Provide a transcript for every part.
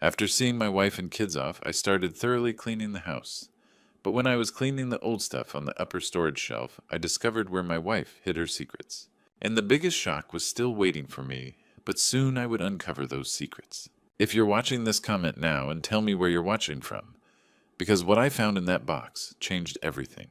After seeing my wife and kids off, I started thoroughly cleaning the house. But when I was cleaning the old stuff on the upper storage shelf, I discovered where my wife hid her secrets. And the biggest shock was still waiting for me, but soon I would uncover those secrets. If you're watching this, comment now and tell me where you're watching from, because what I found in that box changed everything,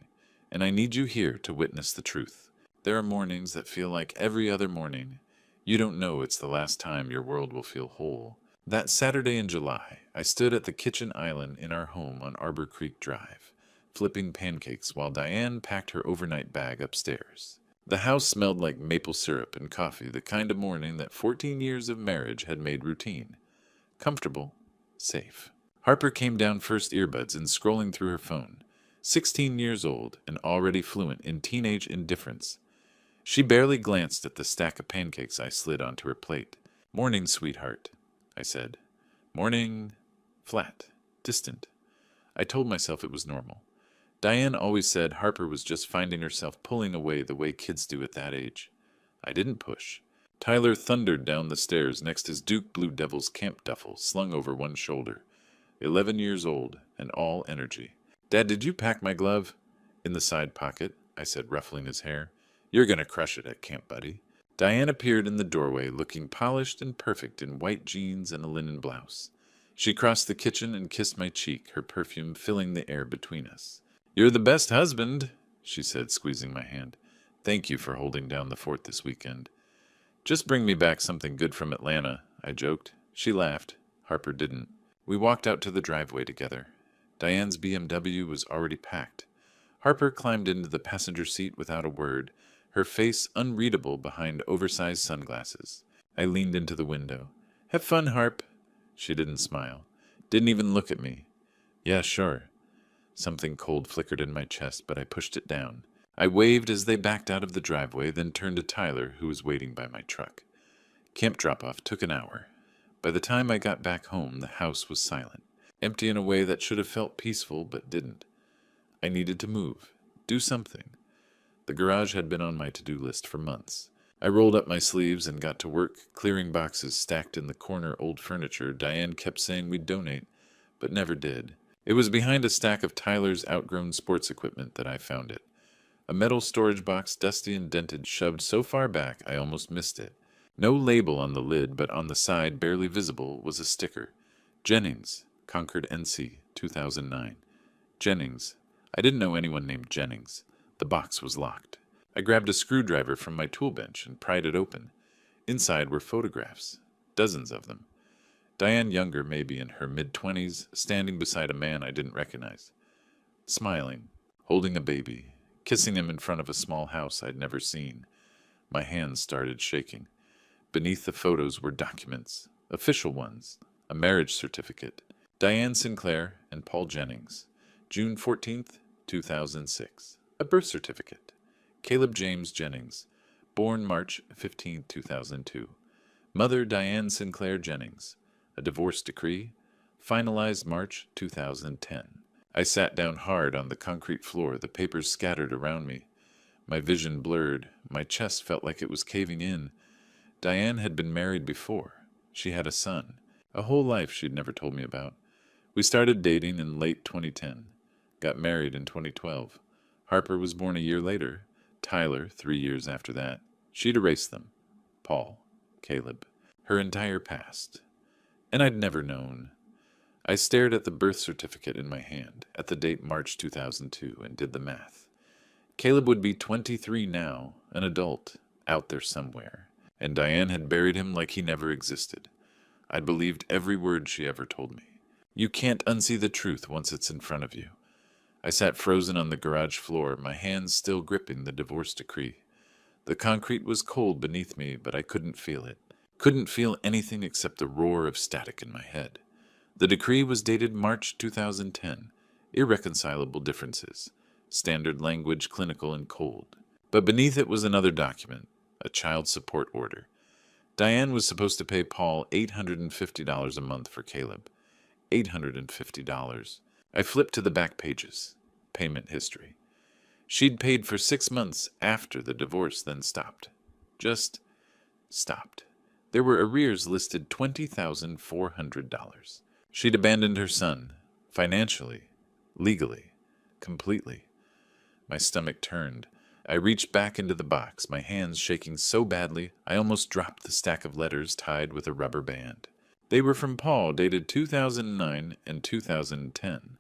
and I need you here to witness the truth. There are mornings that feel like every other morning. You don't know it's the last time your world will feel whole. That Saturday in July, I stood at the kitchen island in our home on Arbor Creek Drive, flipping pancakes while Diane packed her overnight bag upstairs. The house smelled like maple syrup and coffee, the kind of morning that 14 years of marriage had made routine. Comfortable, safe. Harper came down first earbuds and scrolling through her phone. 16 years old and already fluent in teenage indifference. She barely glanced at the stack of pancakes I slid onto her plate. "Morning, sweetheart," I said. "Morning." Flat. Distant. I told myself it was normal. Diane always said Harper was just finding herself pulling away the way kids do at that age. I didn't push. Tyler thundered down the stairs next his Duke Blue Devils camp duffel slung over one shoulder. 11 years old and all energy. "Dad, did you pack my glove?" "In the side pocket," I said, ruffling his hair. "You're gonna crush it at camp, buddy." Diane appeared in the doorway, looking polished and perfect in white jeans and a linen blouse. She crossed the kitchen and kissed my cheek, her perfume filling the air between us. "You're the best husband," she said, squeezing my hand. "Thank you for holding down the fort this weekend." "Just bring me back something good from Atlanta," I joked. She laughed. Harper didn't. We walked out to the driveway together. Diane's BMW was already packed. Harper climbed into the passenger seat without a word, her face unreadable behind oversized sunglasses. I leaned into the window. "Have fun, Harp." She didn't smile. Didn't even look at me. "Yeah, sure." Something cold flickered in my chest, but I pushed it down. I waved as they backed out of the driveway, then turned to Tyler, who was waiting by my truck. Camp drop-off took an hour. By the time I got back home, the house was silent, empty in a way that should have felt peaceful but didn't. I needed to move, do something. The garage had been on my to-do list for months. I rolled up my sleeves and got to work, clearing boxes stacked in the corner old furniture Diane kept saying we'd donate, but never did. It was behind a stack of Tyler's outgrown sports equipment that I found it. A metal storage box, dusty and dented, shoved so far back I almost missed it. No label on the lid, but on the side, barely visible, was a sticker. Jennings, Concord, NC, 2009. Jennings. I didn't know anyone named Jennings. The box was locked. I grabbed a screwdriver from my tool bench and pried it open. Inside were photographs, dozens of them. Diane Younger, maybe in her mid-20s, standing beside a man I didn't recognize. Smiling, holding a baby, kissing him in front of a small house I'd never seen. My hands started shaking. Beneath the photos were documents, official ones, a marriage certificate. Diane Sinclair and Paul Jennings. June 14th, 2006. A birth certificate. Caleb James Jennings. Born March 15, 2002. Mother Diane Sinclair Jennings. A divorce decree. Finalized March 2010. I sat down hard on the concrete floor, the papers scattered around me. My vision blurred. My chest felt like it was caving in. Diane had been married before. She had a son. A whole life she'd never told me about. We started dating in late 2010. Got married in 2012. Harper was born a year later. Tyler, 3 years after that. She'd erased them. Paul. Caleb. Her entire past. And I'd never known. I stared at the birth certificate in my hand, at the date March 2002, and did the math. Caleb would be 23 now, an adult, out there somewhere, and Diane had buried him like he never existed. I'd believed every word she ever told me. You can't unsee the truth once it's in front of you. I sat frozen on the garage floor, my hands still gripping the divorce decree. The concrete was cold beneath me, but I couldn't feel it. Couldn't feel anything except the roar of static in my head. The decree was dated March 2010. Irreconcilable differences. Standard language, clinical and cold. But beneath it was another document, a child support order. Diane was supposed to pay Paul $850 a month for Caleb. $850. I flipped to the back pages. Payment history. She'd paid for 6 months after the divorce, then stopped. Just stopped. There were arrears listed $20,400. She'd abandoned her son, financially, legally, completely. My stomach turned. I reached back into the box, my hands shaking so badly I almost dropped the stack of letters tied with a rubber band. They were from Paul, dated 2009 and 2010.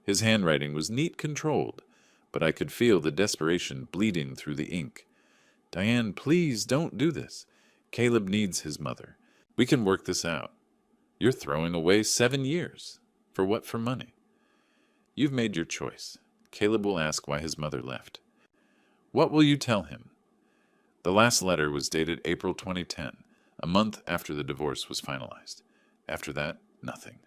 His handwriting was neat controlled, but I could feel the desperation bleeding through the ink. Diane, please don't do this. Caleb needs his mother. We can work this out. You're throwing away 7 years. For what? For money. You've made your choice. Caleb will ask why his mother left. What will you tell him? The last letter was dated April 2010, a month after the divorce was finalized. After that, nothing.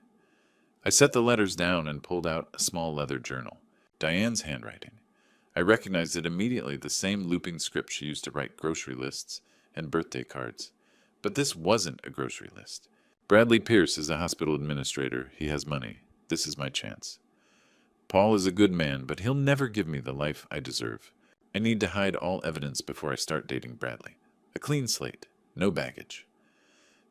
I set the letters down and pulled out a small leather journal. Diane's handwriting. I recognized it immediately, the same looping script she used to write grocery lists and birthday cards. But this wasn't a grocery list. Bradley Pierce is a hospital administrator. He has money. This is my chance. Paul is a good man, but he'll never give me the life I deserve. I need to hide all evidence before I start dating Bradley. A clean slate, no baggage.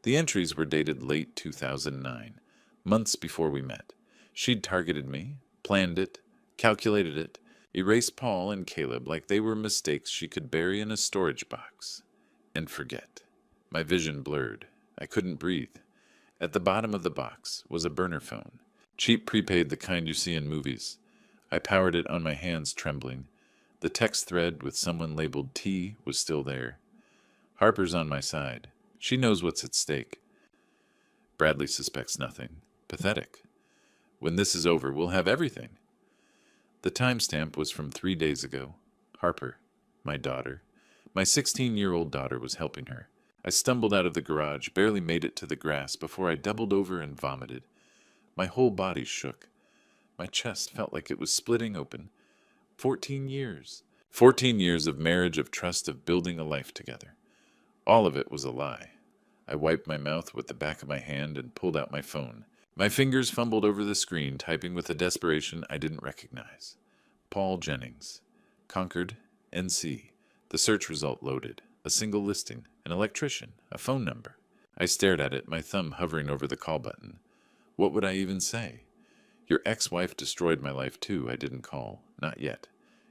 The entries were dated late 2009, months before we met. She'd targeted me, planned it, calculated it, erased Paul and Caleb like they were mistakes she could bury in a storage box and forget. My vision blurred. I couldn't breathe. At the bottom of the box was a burner phone, cheap prepaid, the kind you see in movies. I powered it on my hands, trembling. The text thread with someone labeled T was still there. Harper's on my side. She knows what's at stake. Bradley suspects nothing. Pathetic. When this is over, we'll have everything. The timestamp was from 3 days ago. Harper, my daughter. My 16-year-old daughter was helping her. I stumbled out of the garage, barely made it to the grass before I doubled over and vomited. My whole body shook. My chest felt like it was splitting open. 14 years. 14 years of marriage, of trust, of building a life together. All of it was a lie. I wiped my mouth with the back of my hand and pulled out my phone. My fingers fumbled over the screen, typing with a desperation I didn't recognize. Paul Jennings. Concord, NC. The search result loaded. A single listing. An electrician. A phone number. I stared at it, my thumb hovering over the call button. What would I even say? Your ex-wife destroyed my life too. I didn't call. Not yet.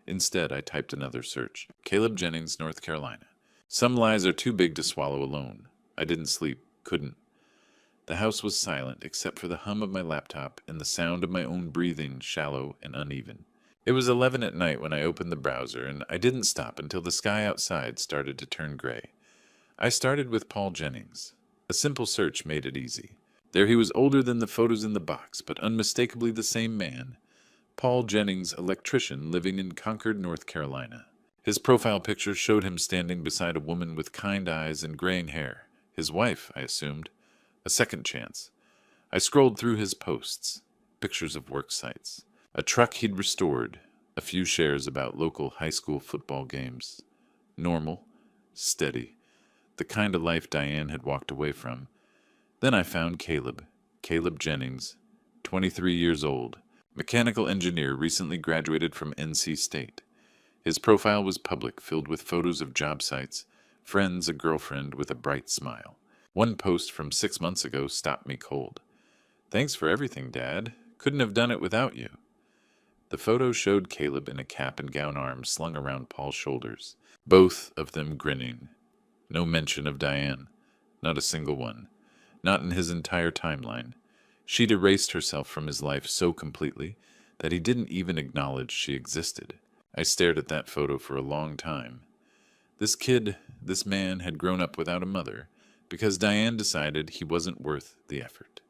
Instead, I typed another search. Caleb Jennings, North Carolina. Some lies are too big to swallow alone. I didn't sleep. Couldn't. The house was silent, except for the hum of my laptop and the sound of my own breathing, shallow and uneven. It was 11 at night when I opened the browser, and I didn't stop until the sky outside started to turn gray. I started with Paul Jennings. A simple search made it easy. There he was, older than the photos in the box, but unmistakably the same man. Paul Jennings, electrician living in Concord, North Carolina. His profile picture showed him standing beside a woman with kind eyes and graying hair. His wife, I assumed. A second chance. I scrolled through his posts. Pictures of work sites. A truck he'd restored. A few shares about local high school football games. Normal. Steady. The kind of life Diane had walked away from. Then I found Caleb. Caleb Jennings. 23 years old. Mechanical engineer, recently graduated from NC State. His profile was public, filled with photos of job sites, friends, a girlfriend with a bright smile. One post from 6 months ago stopped me cold. Thanks for everything, Dad. Couldn't have done it without you. The photo showed Caleb in a cap and gown, arms slung around Paul's shoulders, both of them grinning. No mention of Diane. Not a single one. Not in his entire timeline. She'd erased herself from his life so completely that he didn't even acknowledge she existed. I stared at that photo for a long time. This kid, this man, had grown up without a mother because Diane decided he wasn't worth the effort.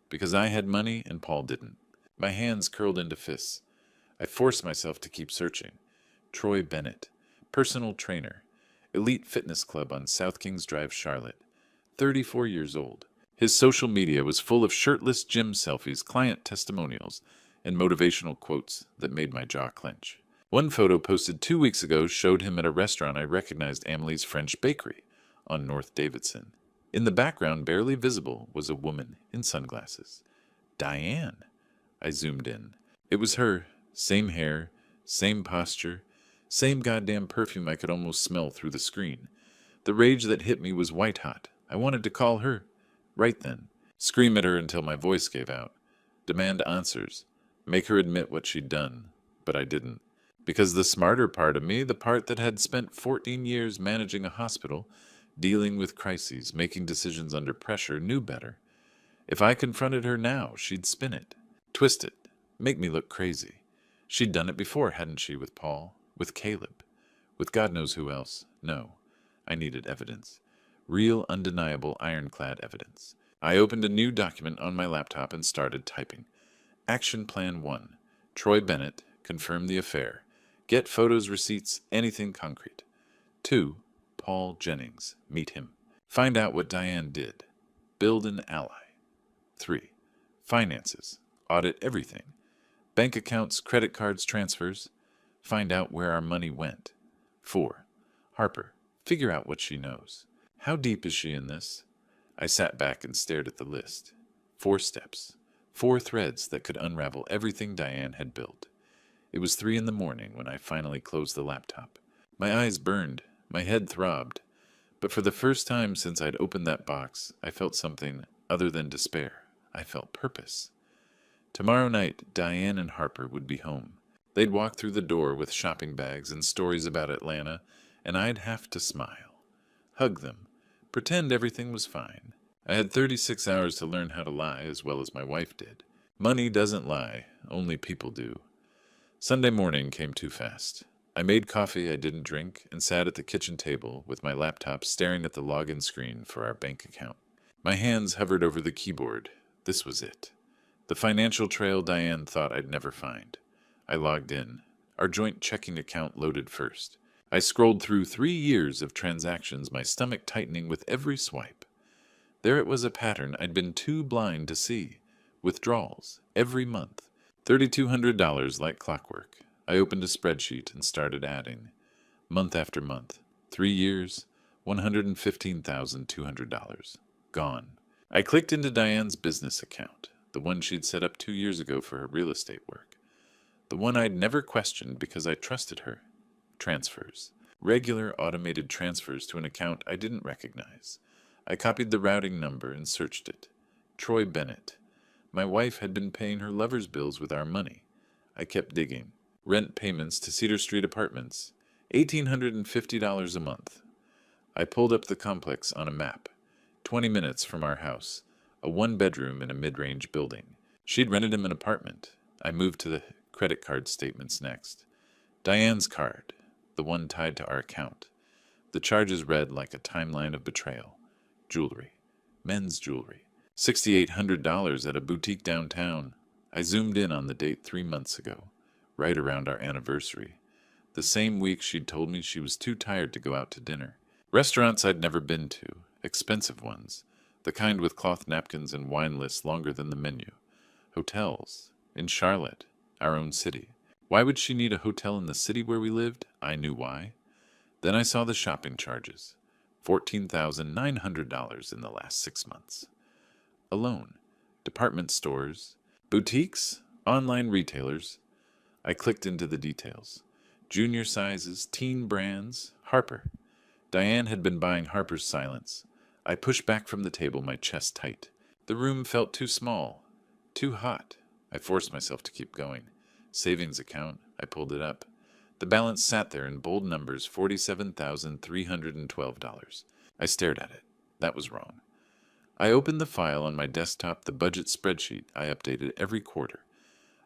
Because I had money and Paul didn't. My hands curled into fists. I forced myself to keep searching. Troy Bennett, personal trainer, elite fitness club on South Kings Drive, Charlotte, 34 years old. His social media was full of shirtless gym selfies, client testimonials, and motivational quotes that made my jaw clench. One photo posted 2 weeks ago showed him at a restaurant I recognized, Amelie's French Bakery, on North Davidson. In the background, barely visible, was a woman in sunglasses. Diane. I zoomed in. It was her. Same hair, same posture, same goddamn perfume I could almost smell through the screen. The rage that hit me was white hot. I wanted to call her. Right then. Scream at her until my voice gave out. Demand answers. Make her admit what she'd done. But I didn't. Because the smarter part of me, the part that had spent 14 years managing a hospital, dealing with crises, making decisions under pressure, knew better. If I confronted her now, she'd spin it, twist it, make me look crazy. She'd done it before, hadn't she, with Paul, with Caleb, with God knows who else. No, I needed evidence. Real, undeniable, ironclad evidence. I opened a new document on my laptop and started typing. Action Plan 1. Troy Bennett, confirm the affair. Get photos, receipts, anything concrete. 2. Paul Jennings, meet him. Find out what Diane did. Build an ally. 3. Finances. Audit everything. Bank accounts, credit cards, transfers. Find out where our money went. 4. Harper. Figure out what she knows. How deep is she in this? I sat back and stared at the list. 4 steps. 4 threads that could unravel everything Diane had built. It was 3 in the morning when I finally closed the laptop. My eyes burned. My head throbbed. But for the first time since I'd opened that box, I felt something other than despair. I felt purpose. Tomorrow night, Diane and Harper would be home. They'd walk through the door with shopping bags and stories about Atlanta, and I'd have to smile. Hug them. Pretend everything was fine. I had 36 hours to learn how to lie as well as my wife did. Money doesn't lie, only people do. Sunday morning came too fast. I made coffee I didn't drink and sat at the kitchen table with my laptop staring at the login screen for our bank account. My hands hovered over the keyboard. This was it. The financial trail Diane thought I'd never find. I logged in. Our joint checking account loaded first. I scrolled through 3 years of transactions, my stomach tightening with every swipe. There it was, a pattern I'd been too blind to see. Withdrawals, every month. $3,200 like clockwork. I opened a spreadsheet and started adding. Month after month. 3 years, $115,200. Gone. I clicked into Diane's business account, the one she'd set up 2 years ago for her real estate work. The one I'd never questioned because I trusted her. Transfers. Regular automated transfers to an account I didn't recognize. I copied the routing number and searched it. Troy Bennett. My wife had been paying her lover's bills with our money. I kept digging. Rent payments to Cedar Street Apartments. $1,850 a month. I pulled up the complex on a map. 20 minutes from our house. A 1-bedroom in a mid-range building. She'd rented him an apartment. I moved to the credit card statements next. Diane's card. The one tied to our account. The charges read like a timeline of betrayal. Jewelry. Men's jewelry. $6,800 at a boutique downtown. I zoomed in on the date 3 months ago, right around our anniversary. The same week she'd told me she was too tired to go out to dinner. Restaurants I'd never been to, expensive ones, the kind with cloth napkins and wine lists longer than the menu. Hotels. In Charlotte, our own city. Why would she need a hotel in the city where we lived? I knew why. Then I saw the shopping charges. $14,900 in the last 6 months. Alone. Department stores. Boutiques. Online retailers. I clicked into the details. Junior sizes, teen brands, Harper. Diane had been buying Harper's silence. I pushed back from the table, my chest tight. The room felt too small, too hot. I forced myself to keep going. Savings account. I pulled it up. The balance sat there in bold numbers, $47,312. I stared at it. That was wrong. I opened the file on my desktop, the budget spreadsheet I updated every quarter.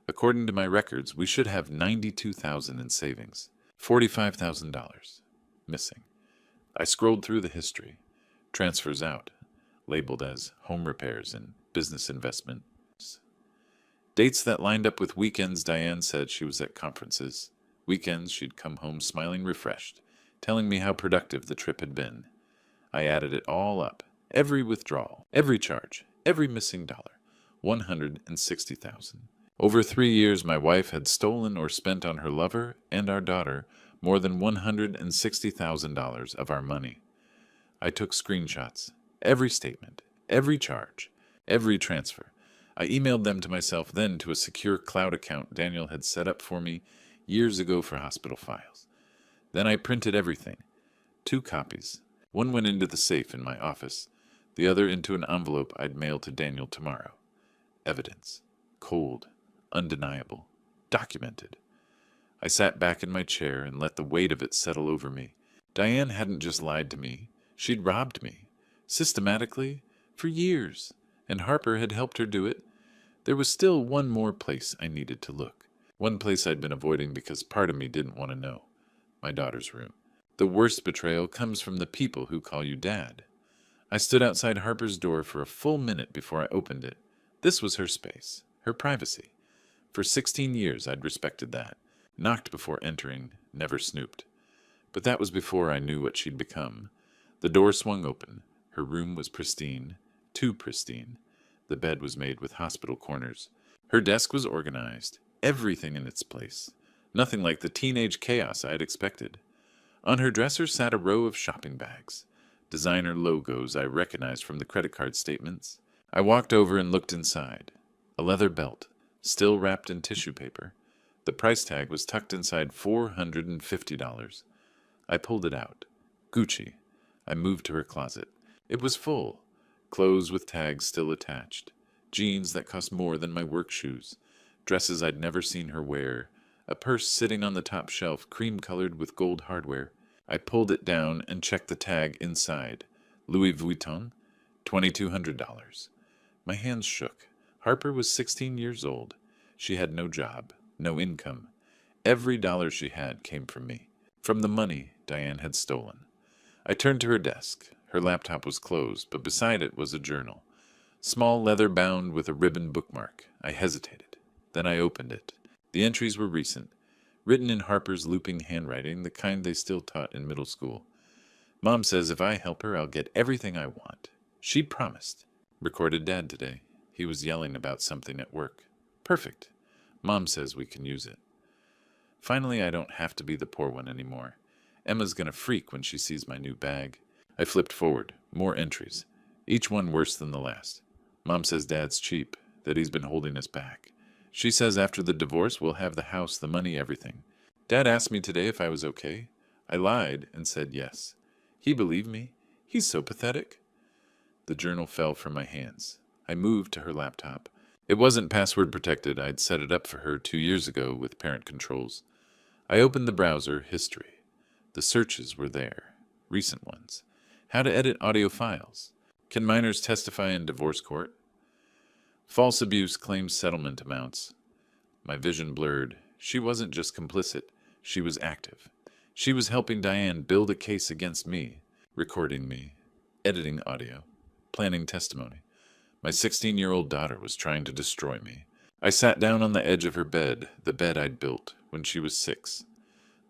According to my records, we should have $92,000 in savings. $45,000 missing. I scrolled through the history. Transfers out, labeled as home repairs and business investments. Dates that lined up with weekends Diane said she was at conferences. Weekends she'd come home smiling refreshed, telling me how productive the trip had been. I added it all up. Every withdrawal, every charge, every missing dollar. $160,000. Over 3 years, my wife had stolen or spent on her lover and our daughter more than $160,000 of our money. I took screenshots. Every statement, every charge, every transfer. I emailed them to myself, then to a secure cloud account Daniel had set up for me years ago for hospital files. Then I printed everything. 2 copies. One went into the safe in my office, the other into an envelope I'd mail to Daniel tomorrow. Evidence. cold, undeniable, documented. I sat back in my chair and let the weight of it settle over me. Diane hadn't just lied to me. She'd robbed me. Systematically, for years. And Harper had helped her do it. There was still one more place I needed to look. One place I'd been avoiding because part of me didn't want to know. My daughter's room. The worst betrayal comes from the people who call you dad. I stood outside Harper's door for a full minute before I opened it. This was her space, her privacy. For 16 years I'd respected that. Knocked before entering, never snooped. But that was before I knew what she'd become. The door swung open. Her room was pristine, too pristine. The bed was made with hospital corners. Her desk was organized, everything in its place. Nothing like the teenage chaos I had expected. On her dresser sat a row of shopping bags, designer logos I recognized from the credit card statements. I walked over and looked inside. A leather belt, still wrapped in tissue paper. The price tag was tucked inside $450. I pulled it out. Gucci. I moved to her closet. It was full. Clothes with tags still attached. Jeans that cost more than my work shoes. Dresses I'd never seen her wear. A purse sitting on the top shelf, cream-colored with gold hardware. I pulled it down and checked the tag inside. Louis Vuitton, $2,200. My hands shook. Harper was 16 years old. She had no job, no income. Every dollar she had came from me, from the money Diane had stolen. I turned to her desk. Her laptop was closed, but beside it was a journal. Small leather bound with a ribbon bookmark. I hesitated. Then I opened it. The entries were recent, written in Harper's looping handwriting, the kind they still taught in middle school. Mom says if I help her, I'll get everything I want. She'd promised. Recorded Dad today. He was yelling about something at work. Perfect. Mom says we can use it. Finally, I don't have to be the poor one anymore. Emma's gonna freak when she sees my new bag. I flipped forward. More entries. Each one worse than the last. Mom says Dad's cheap, that he's been holding us back. She says after the divorce we'll have the house, the money, everything. Dad asked me today if I was okay. I lied and said yes. He believed me. He's so pathetic. The journal fell from my hands. I moved to her laptop. It wasn't password protected. I'd set it up for her 2 years ago with parent controls. I opened the browser, history. The searches were there. Recent ones. How to edit audio files. Can minors testify in divorce court? False abuse claims settlement amounts. My vision blurred. She wasn't just complicit. She was active. She was helping Diane build a case against me, recording me, editing audio, planning testimony. My 16-year-old daughter was trying to destroy me. I sat down on the edge of her bed, the bed I'd built when she was 6,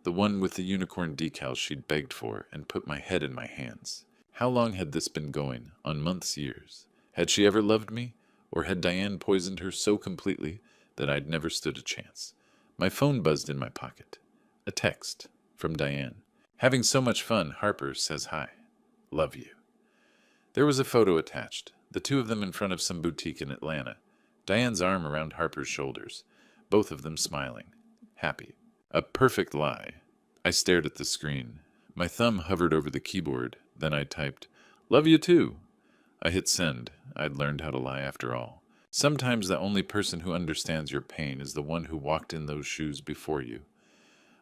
the one with the unicorn decals she'd begged for, and put my head in my hands. How long had this been going? On months, years. Had she ever loved me? Or had Diane poisoned her so completely that I'd never stood a chance? My phone buzzed in my pocket. A text from Diane. Having so much fun, Harper says hi. Love you. There was a photo attached, the two of them in front of some boutique in Atlanta. Diane's arm around Harper's shoulders, both of them smiling, happy. A perfect lie. I stared at the screen. My thumb hovered over the keyboard. Then I typed, "Love you too." I hit send. I'd learned how to lie after all. Sometimes the only person who understands your pain is the one who walked in those shoes before you.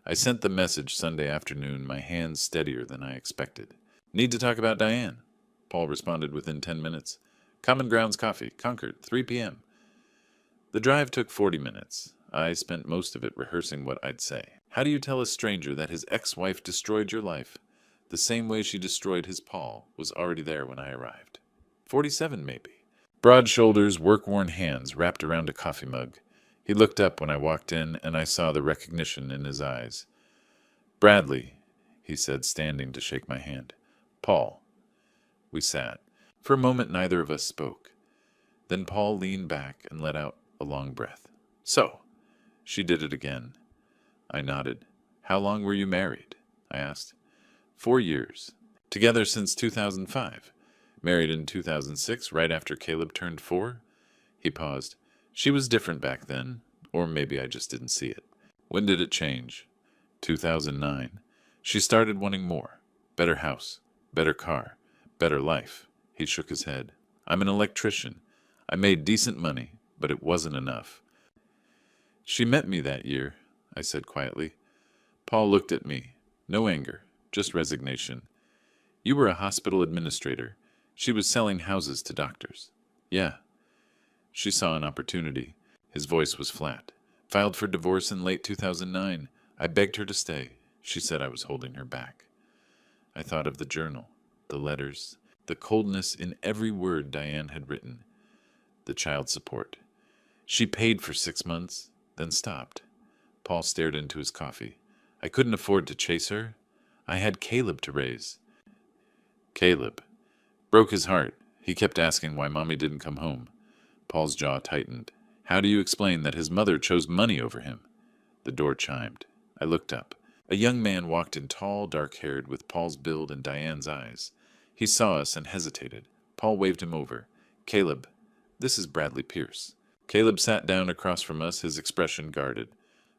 I sent the message Sunday afternoon, my hands steadier than I expected. Need to talk about Diane. Paul responded within 10 minutes. Common Grounds Coffee, Concord, 3 p.m. The drive took 40 minutes. I spent most of it rehearsing what I'd say. How do you tell a stranger that his ex-wife destroyed your life? The same way she destroyed his Paul was already there when I arrived. 47, maybe. Broad shoulders, work-worn hands wrapped around a coffee mug. He looked up when I walked in, and I saw the recognition in his eyes. Bradley, he said, standing to shake my hand. Paul. We sat. For a moment, neither of us spoke. Then Paul leaned back and let out a long breath. So, she did it again. I nodded. How long were you married? I asked. 4 years. Together since 2005. Married in 2006, right after Caleb turned 4. He paused. She was different back then, or maybe I just didn't see it. When did it change? 2009. She started wanting more. Better house, better car, better life. He shook his head. I'm an electrician. I made decent money. but it wasn't enough. She met me that year, I said quietly. Paul looked at me. No anger, just resignation. You were a hospital administrator. She was selling houses to doctors. Yeah. She saw an opportunity. His voice was flat. Filed for divorce in late 2009. I begged her to stay. She said I was holding her back. I thought of the journal, the letters, the coldness in every word Diane had written. The child support. She paid for 6 months, then stopped. Paul stared into his coffee. I couldn't afford to chase her. I had Caleb to raise. Caleb. Broke his heart. He kept asking why Mommy didn't come home. Paul's jaw tightened. How do you explain that his mother chose money over him? The door chimed. I looked up. A young man walked in, tall, dark-haired, with Paul's build and Diane's eyes. He saw us and hesitated. Paul waved him over. Caleb, this is Bradley Pierce. Caleb sat down across from us, his expression guarded.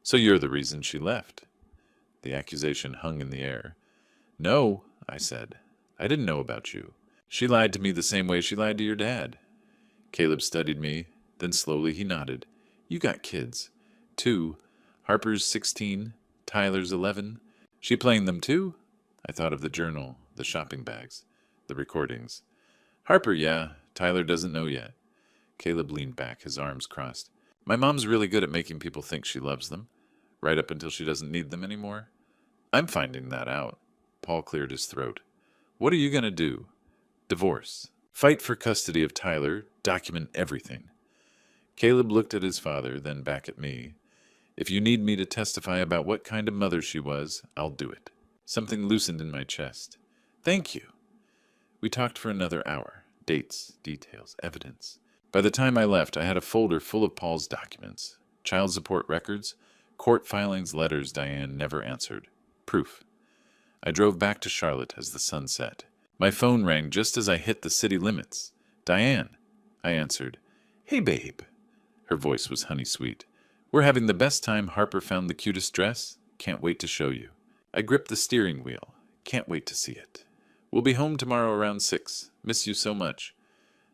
So you're the reason she left. The accusation hung in the air. No, I said. I didn't know about you. She lied to me the same way she lied to your dad. Caleb studied me, then slowly he nodded. You got kids. 2. Harper's 16, Tyler's 11. She playing them too? I thought of the journal, the shopping bags, the recordings. Harper, yeah. Tyler doesn't know yet. Caleb leaned back, his arms crossed. My mom's really good at making people think she loves them, right up until she doesn't need them anymore. I'm finding that out. Paul cleared his throat. What are you going to do? Divorce. Fight for custody of Tyler. Document everything. Caleb looked at his father, then back at me. If you need me to testify about what kind of mother she was, I'll do it. Something loosened in my chest. Thank you. We talked for another hour. Dates, details, evidence. By the time I left, I had a folder full of Paul's documents. Child support records, court filings, letters Diane never answered. Proof. I drove back to Charlotte as the sun set. My phone rang just as I hit the city limits. Diane. I answered. Hey, babe. Her voice was honey-sweet. We're having the best time. Harper found the cutest dress. Can't wait to show you. I gripped the steering wheel. Can't wait to see it. We'll be home tomorrow around 6. Miss you so much.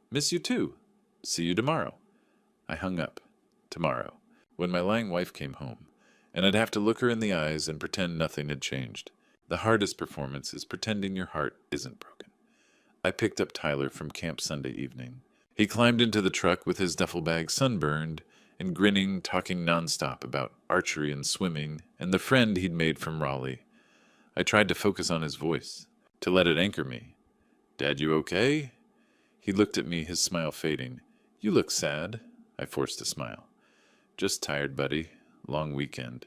Miss you too. See you tomorrow. I hung up. Tomorrow. When my lying wife came home. And I'd have to look her in the eyes and pretend nothing had changed. The hardest performance is pretending your heart isn't broken. I picked up Tyler from camp Sunday evening. He climbed into the truck with his duffel bag sunburned and grinning, talking nonstop about archery and swimming and the friend he'd made from Raleigh. I tried to focus on his voice, to let it anchor me. Dad, you okay? He looked at me, his smile fading. You look sad. I forced a smile. Just tired, buddy. Long weekend.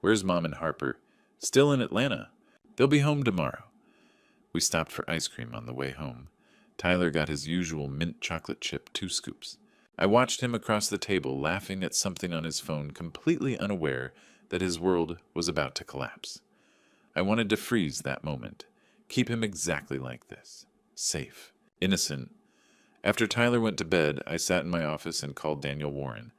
Where's Mom and Harper? Still in Atlanta. They'll be home tomorrow. We stopped for ice cream on the way home. Tyler got his usual mint chocolate chip, 2 scoops. I watched him across the table, laughing at something on his phone, completely unaware that his world was about to collapse. I wanted to freeze that moment, keep him exactly like this, safe, innocent. After Tyler went to bed, I sat in my office and called Daniel Warren.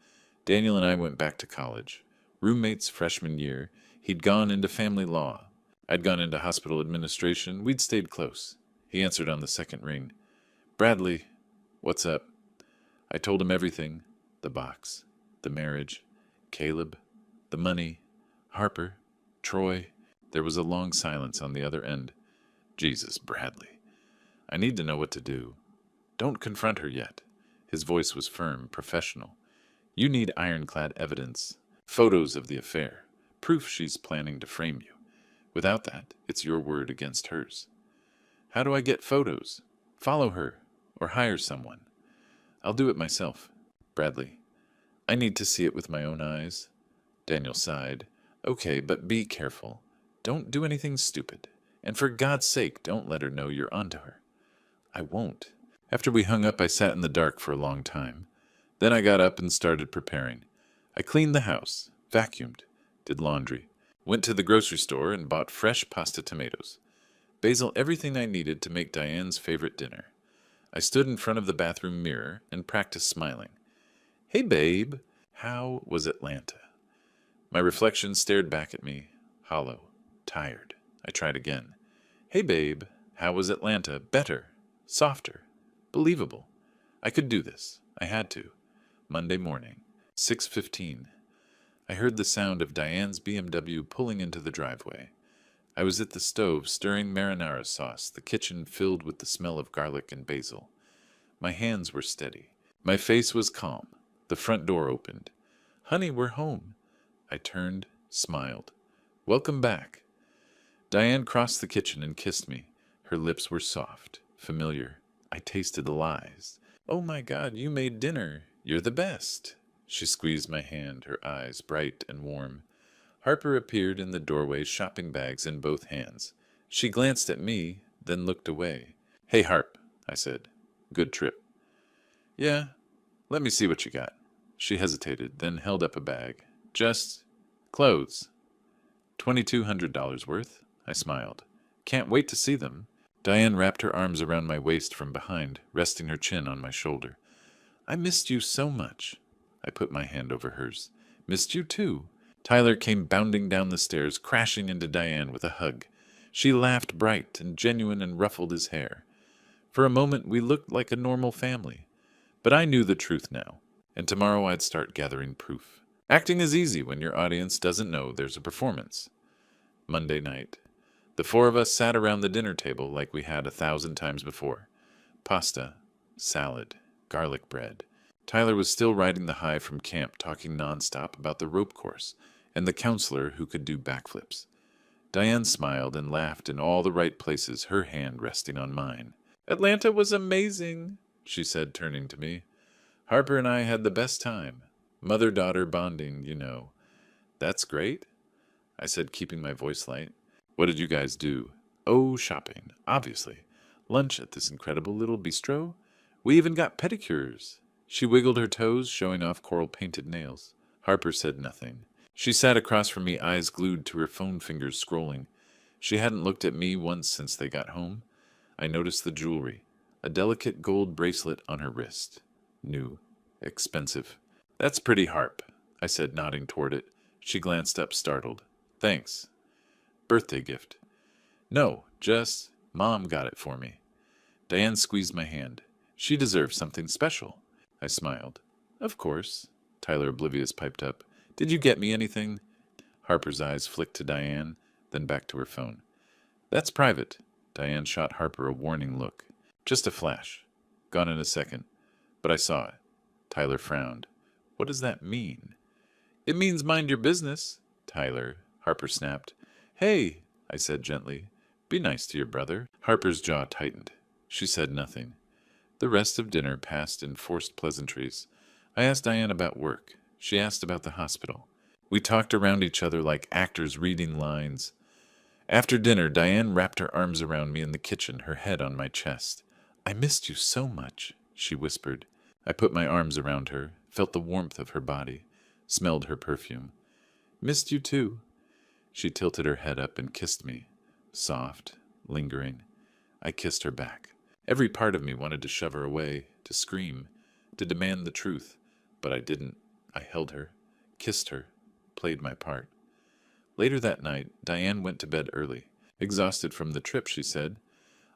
Daniel and I went back to college. Roommates freshman year. He'd gone into family law. I'd gone into hospital administration. We'd stayed close. He answered on the second ring. Bradley, what's up? I told him everything. The box, the marriage, Caleb, the money, Harper, Troy. There was a long silence on the other end. Jesus, Bradley. I need to know what to do. Don't confront her yet. His voice was firm, professional. You need ironclad evidence, photos of the affair, proof she's planning to frame you. Without that, it's your word against hers. How do I get photos? Follow her, or hire someone. I'll do it myself. Bradley, I need to see it with my own eyes. Daniel sighed. Okay, but be careful. Don't do anything stupid. And for God's sake, don't let her know you're onto her. I won't. After we hung up, I sat in the dark for a long time. Then I got up and started preparing. I cleaned the house, vacuumed, did laundry, went to the grocery store and bought fresh pasta tomatoes. Basil, everything I needed to make Diane's favorite dinner. I stood in front of the bathroom mirror and practiced smiling. Hey, babe, how was Atlanta? My reflection stared back at me, hollow, tired. I tried again. Hey, babe, how was Atlanta? Better, softer, believable. I could do this. I had to. Monday morning, 6:15. I heard the sound of Diane's BMW pulling into the driveway. I was at the stove stirring marinara sauce, the kitchen filled with the smell of garlic and basil. My hands were steady. My face was calm. The front door opened. "Honey, we're home." I turned, smiled. "Welcome back." Diane crossed the kitchen and kissed me. Her lips were soft, familiar. I tasted lies. "Oh my God, you made dinner. You're the best." She squeezed my hand, her eyes bright and warm. Harper appeared in the doorway, shopping bags in both hands. She glanced at me, then looked away. "Hey, Harp," I said. "Good trip." "Yeah. Let me see what you got." She hesitated, then held up a bag. "Just clothes." $2,200 worth. I smiled. "Can't wait to see them." Diane wrapped her arms around my waist from behind, resting her chin on my shoulder. "I missed you so much." I put my hand over hers. "Missed you too." Tyler came bounding down the stairs, crashing into Diane with a hug. She laughed bright and genuine and ruffled his hair. For a moment we looked like a normal family. But I knew the truth now, and tomorrow I'd start gathering proof. Acting is easy when your audience doesn't know there's a performance. Monday night. The four of us sat around the dinner table like we had 1,000 times before. Pasta, salad, garlic bread. Tyler was still riding the high from camp, talking nonstop about the rope course and the counselor who could do backflips. Diane smiled and laughed in all the right places, her hand resting on mine. "Atlanta was amazing," she said, turning to me. "Harper and I had the best time. Mother-daughter bonding, you know." "That's great," I said, keeping my voice light. "What did you guys do?" "Oh, shopping, obviously. Lunch at this incredible little bistro. We even got pedicures." She wiggled her toes, showing off coral-painted nails. Harper said nothing. She sat across from me, eyes glued to her phone fingers scrolling. She hadn't looked at me once since they got home. I noticed the jewelry, a delicate gold bracelet on her wrist. New. Expensive. "That's pretty, Harp," I said, nodding toward it. She glanced up, startled. "Thanks. Birthday gift." "No, just Mom got it for me." Diane squeezed my hand. "She deserves something special." I smiled. "Of course." Tyler, oblivious, piped up. "Did you get me anything?" Harper's eyes flicked to Diane, then back to her phone. "That's private." Diane shot Harper a warning look. "Just a flash. Gone in a second. But I saw it." Tyler frowned. "What does that mean?" "It means mind your business." Harper snapped. "Hey," I said gently. "Be nice to your brother." Harper's jaw tightened. She said nothing. The rest of dinner passed in forced pleasantries. I asked Diane about work. She asked about the hospital. We talked around each other like actors reading lines. After dinner, Diane wrapped her arms around me in the kitchen, her head on my chest. "I missed you so much," she whispered. I put my arms around her, felt the warmth of her body, smelled her perfume. "Missed you too." She tilted her head up and kissed me. Soft, lingering. I kissed her back. Every part of me wanted to shove her away, to scream, to demand the truth, but I didn't. I held her, kissed her, played my part. Later that night, Diane went to bed early. Exhausted from the trip, she said.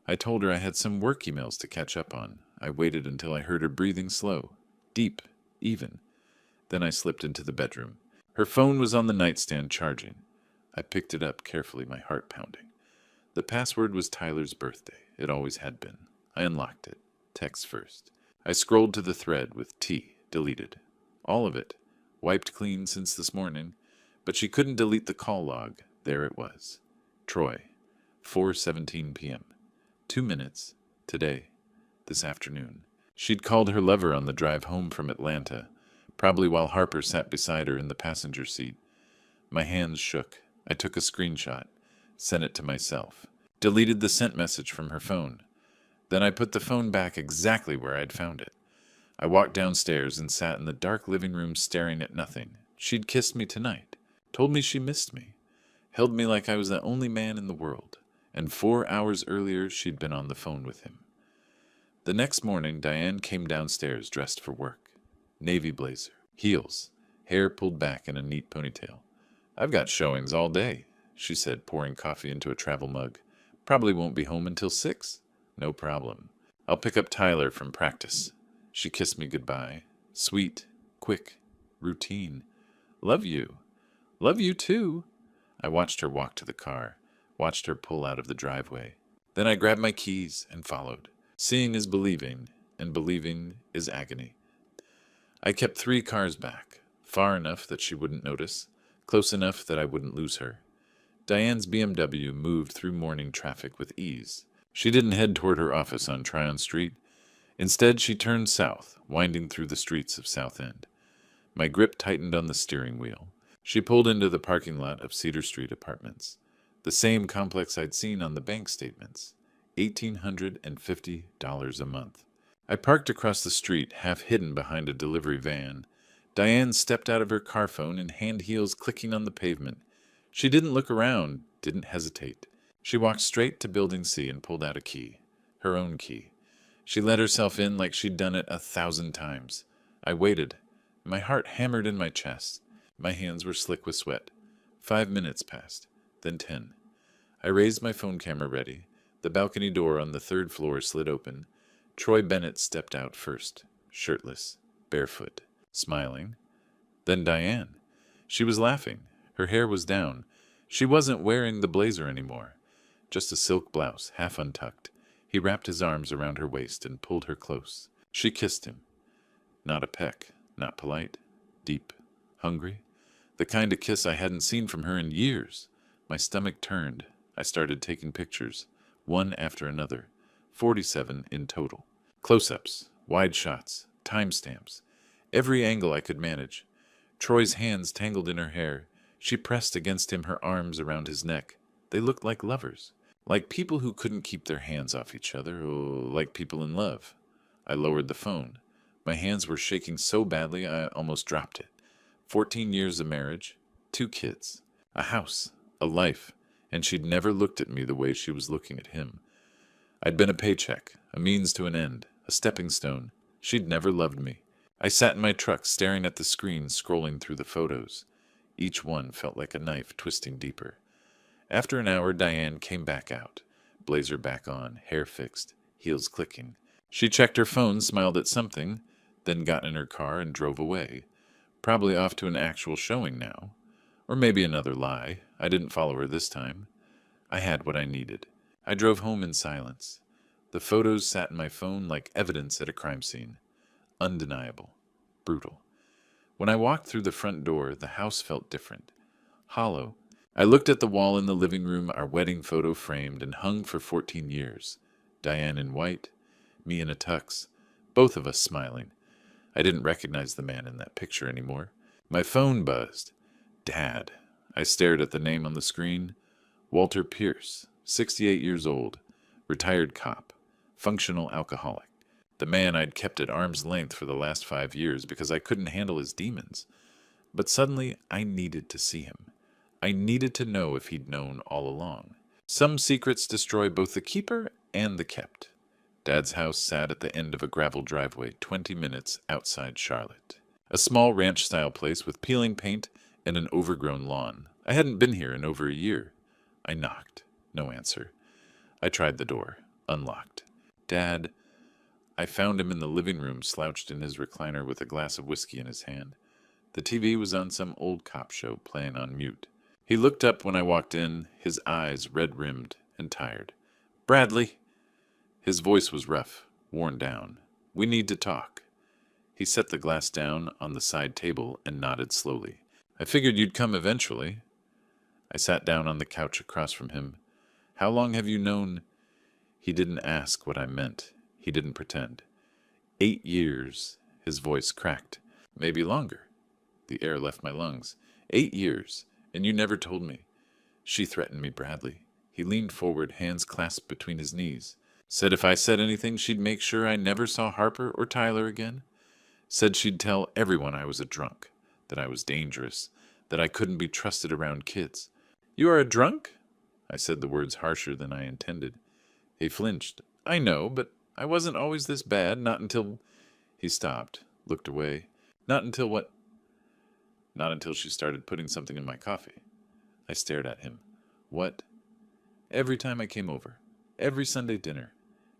I told her I had some work emails to catch up on. I waited until I heard her breathing slow, deep, even. Then I slipped into the bedroom. Her phone was on the nightstand charging. I picked it up carefully, my heart pounding. The password was Tyler's birthday. It always had been. I unlocked it. Text first. I scrolled to the thread with T, deleted. All of it. Wiped clean since this morning. But she couldn't delete the call log. There it was. Troy. 4:17 p.m. 2 minutes. Today. This afternoon. She'd called her lover on the drive home from Atlanta, probably while Harper sat beside her in the passenger seat. My hands shook. I took a screenshot. Sent it to myself. Deleted the sent message from her phone. Then I put the phone back exactly where I'd found it. I walked downstairs and sat in the dark living room staring at nothing. She'd kissed me tonight. Told me she missed me. Held me like I was the only man in the world. And 4 hours earlier she'd been on the phone with him. The next morning, Diane came downstairs dressed for work. Navy blazer, heels, hair pulled back in a neat ponytail. "I've got showings all day," she said, pouring coffee into a travel mug. "Probably won't be home until 6. "No problem. I'll pick up Tyler from practice." She kissed me goodbye. Sweet, quick, routine. Love you. Love you too. I watched her walk to the car, watched her pull out of the driveway. Then I grabbed my keys and followed. Seeing is believing, and believing is agony. I kept 3 cars back, far enough that she wouldn't notice, close enough that I wouldn't lose her. Diane's BMW moved through morning traffic with ease. She didn't head toward her office on Tryon Street. Instead, she turned south, winding through the streets of South End. My grip tightened on the steering wheel. She pulled into the parking lot of Cedar Street Apartments, the same complex I'd seen on the bank statements. $1,850 a month. I parked across the street, half hidden behind a delivery van. Diane stepped out of her car phone in hand heels clicking on the pavement. She didn't look around, didn't hesitate. She walked straight to Building C and pulled out a key. Her own key. She let herself in like she'd done it 1,000 times. I waited. My heart hammered in my chest. My hands were slick with sweat. 5 minutes passed, then 10. I raised my phone camera ready. The balcony door on the 3rd floor slid open. Troy Bennett stepped out first, shirtless, barefoot, smiling. Then Diane. She was laughing. Her hair was down. She wasn't wearing the blazer anymore. Just a silk blouse, half untucked. He wrapped his arms around her waist and pulled her close. She kissed him. Not a peck, not polite, deep, hungry. The kind of kiss I hadn't seen from her in years. My stomach turned. I started taking pictures, one after another. 47 in total. Close-ups, wide shots, timestamps. Every angle I could manage. Troy's hands tangled in her hair. She pressed against him, her arms around his neck. They looked like lovers. Like people who couldn't keep their hands off each other, or like people in love. I lowered the phone. My hands were shaking so badly I almost dropped it. 14 years of marriage, 2 kids, a house, a life, and she'd never looked at me the way she was looking at him. I'd been a paycheck, a means to an end, a stepping stone. She'd never loved me. I sat in my truck staring at the screen, scrolling through the photos. Each one felt like a knife twisting deeper. After an hour, Diane came back out. Blazer back on, hair fixed, heels clicking. She checked her phone, smiled at something, then got in her car and drove away. Probably off to an actual showing now. Or maybe another lie. I didn't follow her this time. I had what I needed. I drove home in silence. The photos sat in my phone like evidence at a crime scene. Undeniable. Brutal. When I walked through the front door, the house felt different. Hollow. I looked at the wall in the living room, our wedding photo framed and hung for 14 years. Diane in white, me in a tux, both of us smiling. I didn't recognize the man in that picture anymore. My phone buzzed. Dad. I stared at the name on the screen. Walter Pierce, 68 years old, retired cop, functional alcoholic. The man I'd kept at arm's length for the last 5 years because I couldn't handle his demons. But suddenly I needed to see him. I needed to know if he'd known all along. Some secrets destroy both the keeper and the kept. Dad's house sat at the end of a gravel driveway 20 minutes outside Charlotte. A small ranch-style place with peeling paint and an overgrown lawn. I hadn't been here in over a year. I knocked. No answer. I tried the door. Unlocked. Dad. I found him in the living room, slouched in his recliner with a glass of whiskey in his hand. The TV was on some old cop show, playing on mute. He looked up when I walked in, his eyes red-rimmed and tired. "Bradley!" His voice was rough, worn down. "We need to talk." He set the glass down on the side table and nodded slowly. "I figured you'd come eventually." I sat down on the couch across from him. "How long have you known—" He didn't ask what I meant. He didn't pretend. 8 years. His voice cracked. "Maybe longer." The air left my lungs. 8 years. And you never told me. She threatened me, Bradley. He leaned forward, hands clasped between his knees. Said if I said anything, she'd make sure I never saw Harper or Tyler again. Said she'd tell everyone I was a drunk, that I was dangerous, that I couldn't be trusted around kids. "You are a drunk?" I said the words harsher than I intended. He flinched. "I know, but I wasn't always this bad, not until—" He stopped, looked away. "Not until what?" "Not until she started putting something in my coffee." I stared at him. "What?" "Every time I came over. Every Sunday dinner.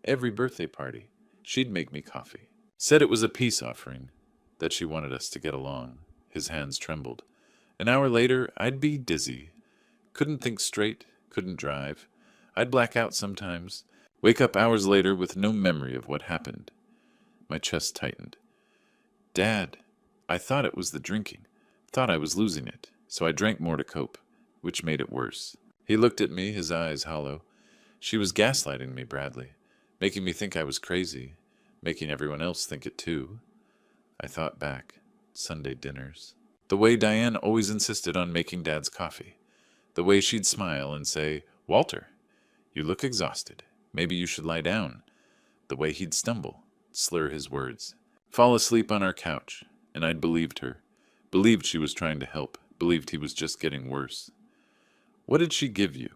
Every birthday party. She'd make me coffee. Said it was a peace offering. that she wanted us to get along. His hands trembled. An hour later, I'd be dizzy. Couldn't think straight, couldn't drive. I'd black out sometimes, wake up hours later with no memory of what happened. My chest tightened. Dad, I thought it was the drinking. Thought I was losing it, so I drank more to cope, which made it worse. He looked at me, his eyes hollow. She was gaslighting me, Bradley, making me think I was crazy, making everyone else think it too. I thought back. Sunday dinners. The way Diane always insisted on making Dad's coffee. The way she'd smile and say, Walter, you look exhausted. Maybe you should lie down. The way he'd stumble, slur his words. Fall asleep on our couch, and I'd believed her. Believed she was trying to help. Believed he was just getting worse. What did she give you?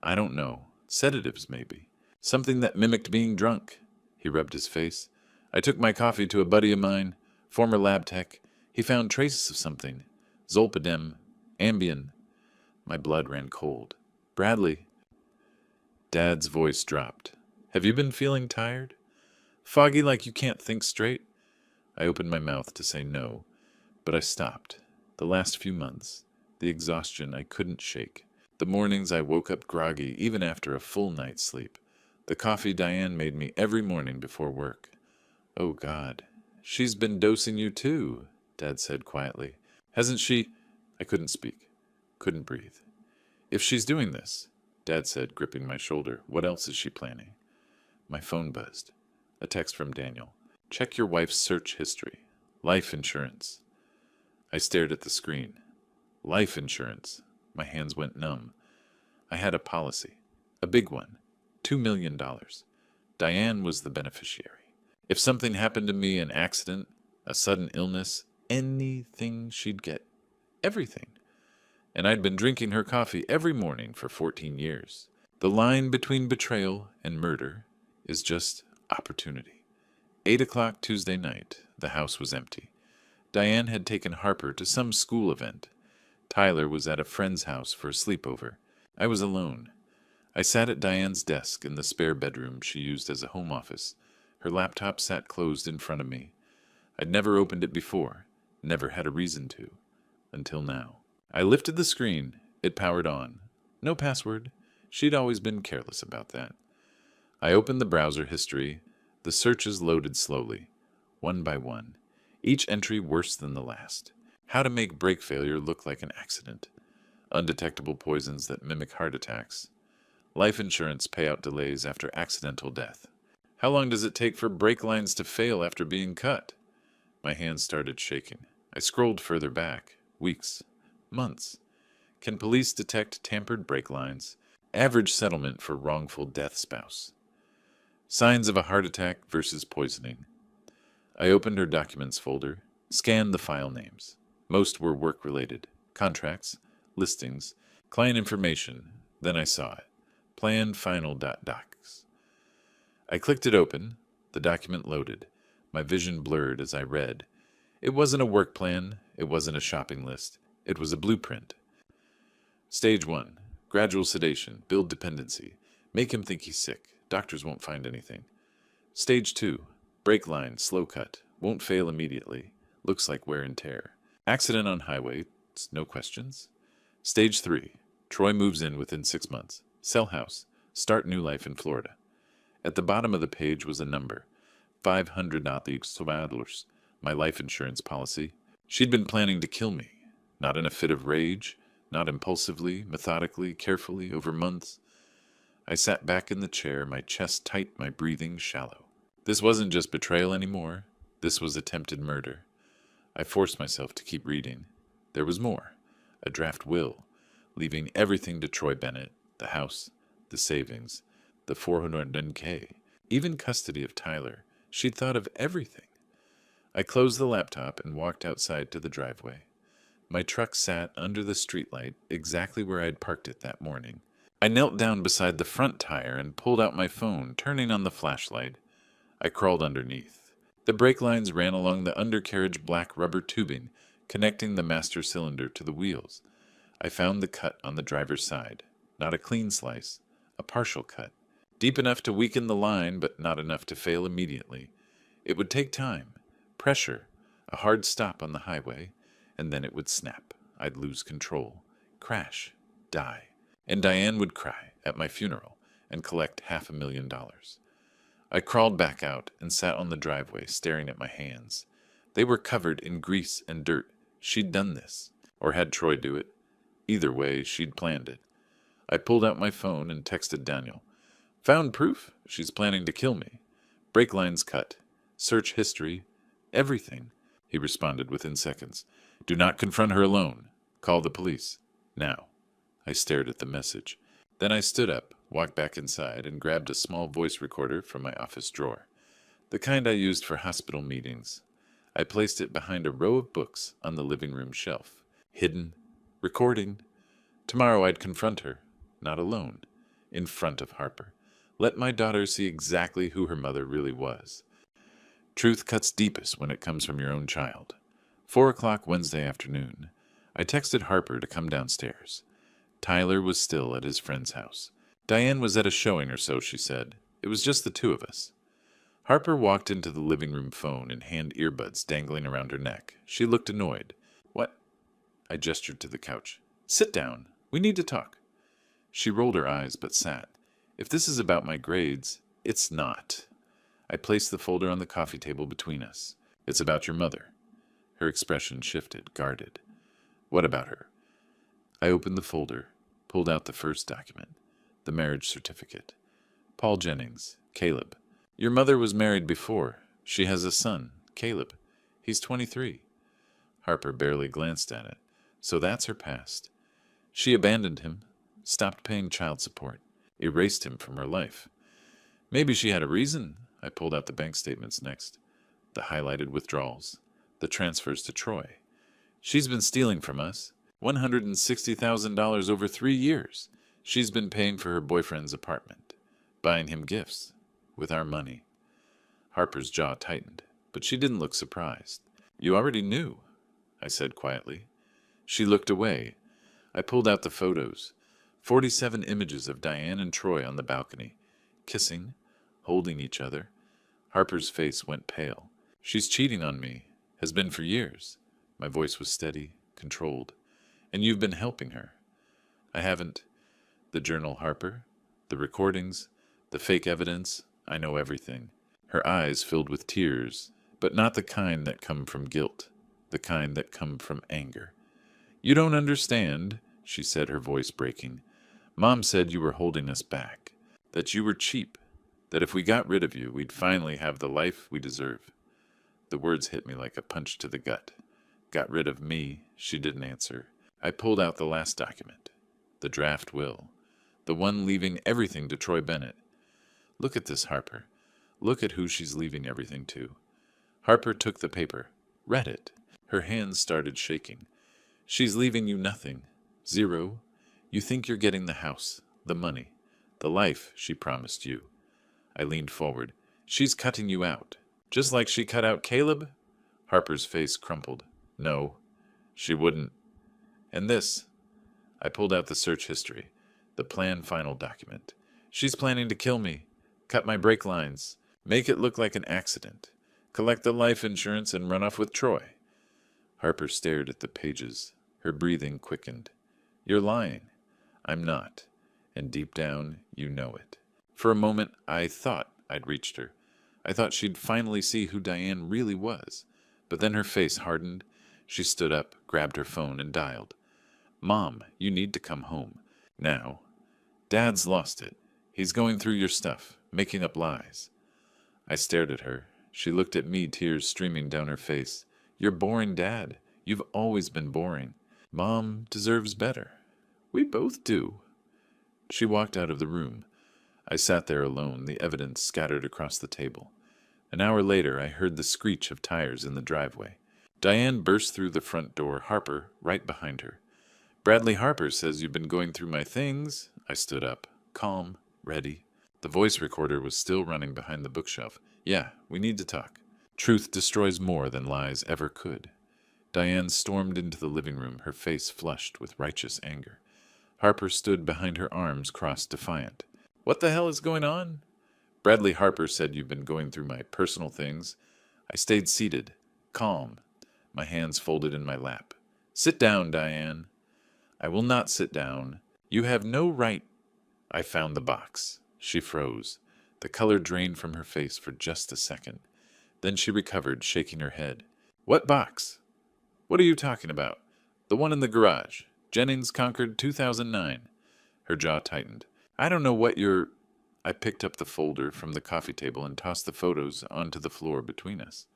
I don't know. Sedatives, maybe. Something that mimicked being drunk. He rubbed his face. I took my coffee to a buddy of mine, former lab tech. He found traces of something. Zolpidem. Ambien. My blood ran cold. Bradley. Dad's voice dropped. Have you been feeling tired? Foggy like you can't think straight? I opened my mouth to say no, but I stopped. The last few months. The exhaustion I couldn't shake. The mornings I woke up groggy even after a full night's sleep. The coffee Diane made me every morning before work. Oh, God. She's been dosing you too, Dad said quietly. Hasn't she? I couldn't speak. Couldn't breathe. If she's doing this, Dad said, gripping my shoulder, what else is she planning? My phone buzzed. A text from Daniel. Check your wife's search history. Life insurance. I stared at the screen. Life insurance. My hands went numb. I had a policy. A big one. $2 million. Diane was the beneficiary. If something happened to me, an accident, a sudden illness, anything she'd get. Everything. And I'd been drinking her coffee every morning for 14 years. The line between betrayal and murder is just opportunity. 8 o'clock Tuesday night, the house was empty. Diane had taken Harper to some school event. Tyler was at a friend's house for a sleepover. I was alone. I sat at Diane's desk in the spare bedroom she used as a home office. Her laptop sat closed in front of me. I'd never opened it before, never had a reason to, until now. I lifted the screen. It powered on. No password. She'd always been careless about that. I opened the browser history. The searches loaded slowly, one by one, each entry worse than the last. How to make brake failure look like an accident. Undetectable poisons that mimic heart attacks. Life insurance payout delays after accidental death. How long does it take for brake lines to fail after being cut? My hands started shaking. I scrolled further back. Weeks. Months. Can police detect tampered brake lines? Average settlement for wrongful death spouse. Signs of a heart attack versus poisoning. I opened her documents folder, scanned the file names. Most were work-related. Contracts, listings, client information. Then I saw it. Plan final.docs. I clicked it open. The document loaded. My vision blurred as I read. It wasn't a work plan. It wasn't a shopping list. It was a blueprint. Stage 1. Gradual sedation. Build dependency. Make him think he's sick. Doctors won't find anything. Stage 2. Brake line. Slow cut. Won't fail immediately. Looks like wear and tear. Accident on highway. No questions. Stage 3. Troy moves in within 6 months. Sell house. Start new life in Florida. At the bottom of the page was a number. $500, my life insurance policy. She'd been planning to kill me. Not in a fit of rage, not impulsively, methodically, carefully, over months. I sat back in the chair, my chest tight, my breathing shallow. This wasn't just betrayal anymore. This was attempted murder. I forced myself to keep reading. There was more. A draft will, leaving everything to Troy Bennett, the house, the savings, the 401k, even custody of Tyler. She'd thought of everything. I closed the laptop and walked outside to the driveway. My truck sat under the streetlight exactly where I'd parked it that morning. I knelt down beside the front tire and pulled out my phone, turning on the flashlight. I crawled underneath. The brake lines ran along the undercarriage black rubber tubing, connecting the master cylinder to the wheels. I found the cut on the driver's side. Not a clean slice, a partial cut. Deep enough to weaken the line, but not enough to fail immediately. It would take time, pressure, A hard stop on the highway, and then it would snap. I'd lose control, crash, die. And Diane would cry at my funeral and collect $500,000. I crawled back out and sat on the driveway staring at my hands. They were covered in grease and dirt. She'd done this, or had Troy do it. Either way, she'd planned it. I pulled out my phone and texted Daniel. Found proof. She's planning to kill me. Brake lines cut. Search history. Everything. He responded within seconds. Do not confront her alone. Call the police. Now. I stared at the message. Then I stood up, walked back inside, and grabbed a small voice recorder from my office drawer. The kind I used for hospital meetings. I placed it behind a row of books on the living room shelf. Hidden. Recording. Tomorrow I'd confront her. Not alone. In front of Harper. Let my daughter see exactly who her mother really was. Truth cuts deepest when it comes from your own child. 4:00 Wednesday afternoon. I texted Harper to come downstairs. Tyler was still at his friend's house. Diane was at a showing or so, she said. It was just the two of us. Harper walked into the living room phone and hand earbuds dangling around her neck. She looked annoyed. What? I gestured to the couch. Sit down. We need to talk. She rolled her eyes but sat. If this is about my grades, it's not. I placed the folder on the coffee table between us. It's about your mother. Her expression shifted, guarded. What about her? I opened the folder, pulled out the first document, the marriage certificate. Paul Jennings, Caleb. Your mother was married before. She has a son, Caleb. He's 23. Harper barely glanced at it. So that's her past. She abandoned him, stopped paying child support, erased him from her life. Maybe she had a reason. I pulled out the bank statements next. The highlighted withdrawals, the transfers to Troy. She's been stealing from us. $160,000 over 3 years. She's been paying for her boyfriend's apartment, buying him gifts, with our money. Harper's jaw tightened, but she didn't look surprised. You already knew, I said quietly. She looked away. I pulled out the photos. 47 images of Diane and Troy on the balcony, kissing, holding each other. Harper's face went pale. She's cheating on me, has been for years. My voice was steady, controlled. And you've been helping her. I haven't. The journal, Harper, the recordings, the fake evidence, I know everything. Her eyes filled with tears, but not the kind that come from guilt, the kind that come from anger. You don't understand, she said, her voice breaking. Mom said you were holding us back, that you were cheap, that if we got rid of you, we'd finally have the life we deserve. The words hit me like a punch to the gut. Got rid of me, she didn't answer. I pulled out the last document, the draft will, the one leaving everything to Troy Bennett. Look at this, Harper. Look at who she's leaving everything to. Harper took the paper, read it. Her hands started shaking. She's leaving you nothing. Zero. You think you're getting the house, the money, the life she promised you. I leaned forward. She's cutting you out. Just like she cut out Caleb? Harper's face crumpled. No, she wouldn't. And this. I pulled out the search history, the plan final document. She's planning to kill me, cut my brake lines, make it look like an accident, collect the life insurance and run off with Troy. Harper stared at the pages. Her breathing quickened. You're lying. I'm not. And deep down, you know it. For a moment, I thought I'd reached her. I thought she'd finally see who Diane really was. But then her face hardened. She stood up, grabbed her phone, and dialed. Mom, you need to come home. Now. Dad's lost it. He's going through your stuff, making up lies. I stared at her. She looked at me, tears streaming down her face. You're boring, Dad. You've always been boring. Mom deserves better. We both do. She walked out of the room. I sat there alone, the evidence scattered across the table. An hour later, I heard the screech of tires in the driveway. Diane burst through the front door, Harper right behind her. Bradley Harper says you've been going through my things. I stood up, calm, ready. The voice recorder was still running behind the bookshelf. Yeah, we need to talk. Truth destroys more than lies ever could. Diane stormed into the living room, her face flushed with righteous anger. Harper stood behind her arms crossed defiant. What the hell is going on? Bradley Harper said you've been going through my personal things. I stayed seated, calm. my hands folded in my lap. Sit down, Diane. I will not sit down. You have no right. I found the box. She froze. The color drained from her face for just a second. Then she recovered, shaking her head. What box? What are you talking about? The one in the garage. Jennings Concord 2009. Her jaw tightened. I don't know what you're... I picked up the folder from the coffee table and tossed the photos onto the floor between us.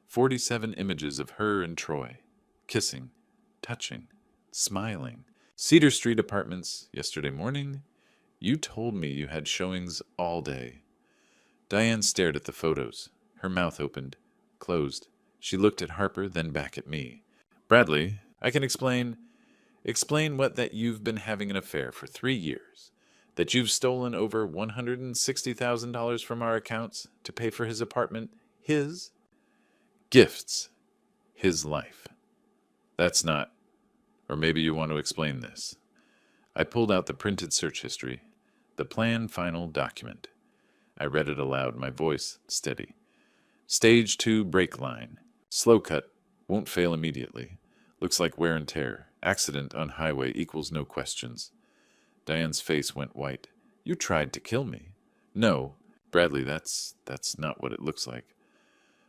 47 images of her and Troy. Kissing. Touching. Smiling. Cedar Street Apartments yesterday morning. You told me you had showings all day. Diane stared at the photos. Her mouth opened, closed. She looked at Harper, then back at me. Bradley, I can explain. Explain what that you've been having an affair for 3 years. That you've stolen over $160,000 from our accounts to pay for his apartment. His gifts. His life. That's not... Or maybe you want to explain this. I pulled out the printed search history. The plan final document. I read it aloud, my voice steady. Stage 2 brake line. Slow cut. Won't fail immediately. Looks like wear and tear. Accident on highway equals no questions. Diane's face went white. You tried to kill me. No, Bradley, that's not what it looks like.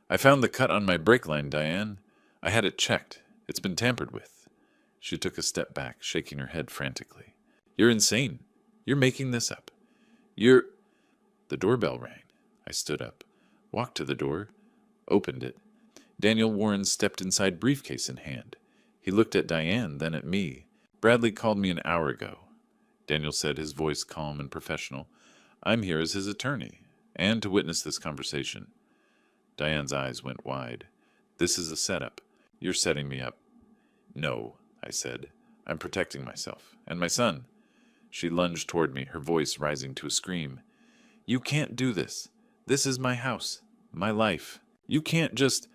I found the cut on my brake line, Diane. I had it checked. It's been tampered with. She took a step back, shaking her head frantically. You're insane. You're making this up. You're... The doorbell rang. I stood up, walked to the door, opened it. Daniel Warren stepped inside, briefcase in hand. He looked at Diane, then at me. Bradley called me an hour ago. Daniel said, his voice calm and professional. I'm here as his attorney, and to witness this conversation. Diane's eyes went wide. This is a setup. You're setting me up. No, I said. I'm protecting myself. And my son. She lunged toward me, her voice rising to a scream. You can't do this. This is my house. My life. You can't just...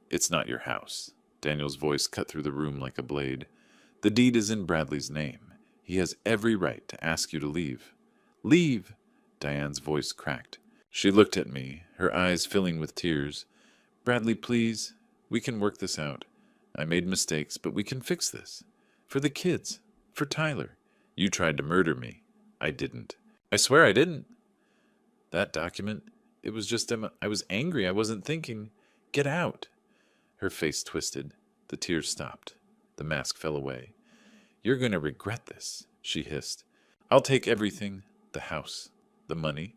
It's not your house. Daniel's voice cut through the room like a blade. The deed is in Bradley's name. He has every right to ask you to leave. Leave! Diane's voice cracked. She looked at me, her eyes filling with tears. Bradley, please. We can work this out. I made mistakes, but we can fix this. For the kids. For Tyler. You tried to murder me. I didn't. I swear I didn't. That document, it was just... I was angry. I wasn't thinking. Get out. Her face twisted. The tears stopped. The mask fell away. You're going to regret this, she hissed. I'll take everything. The house. The money.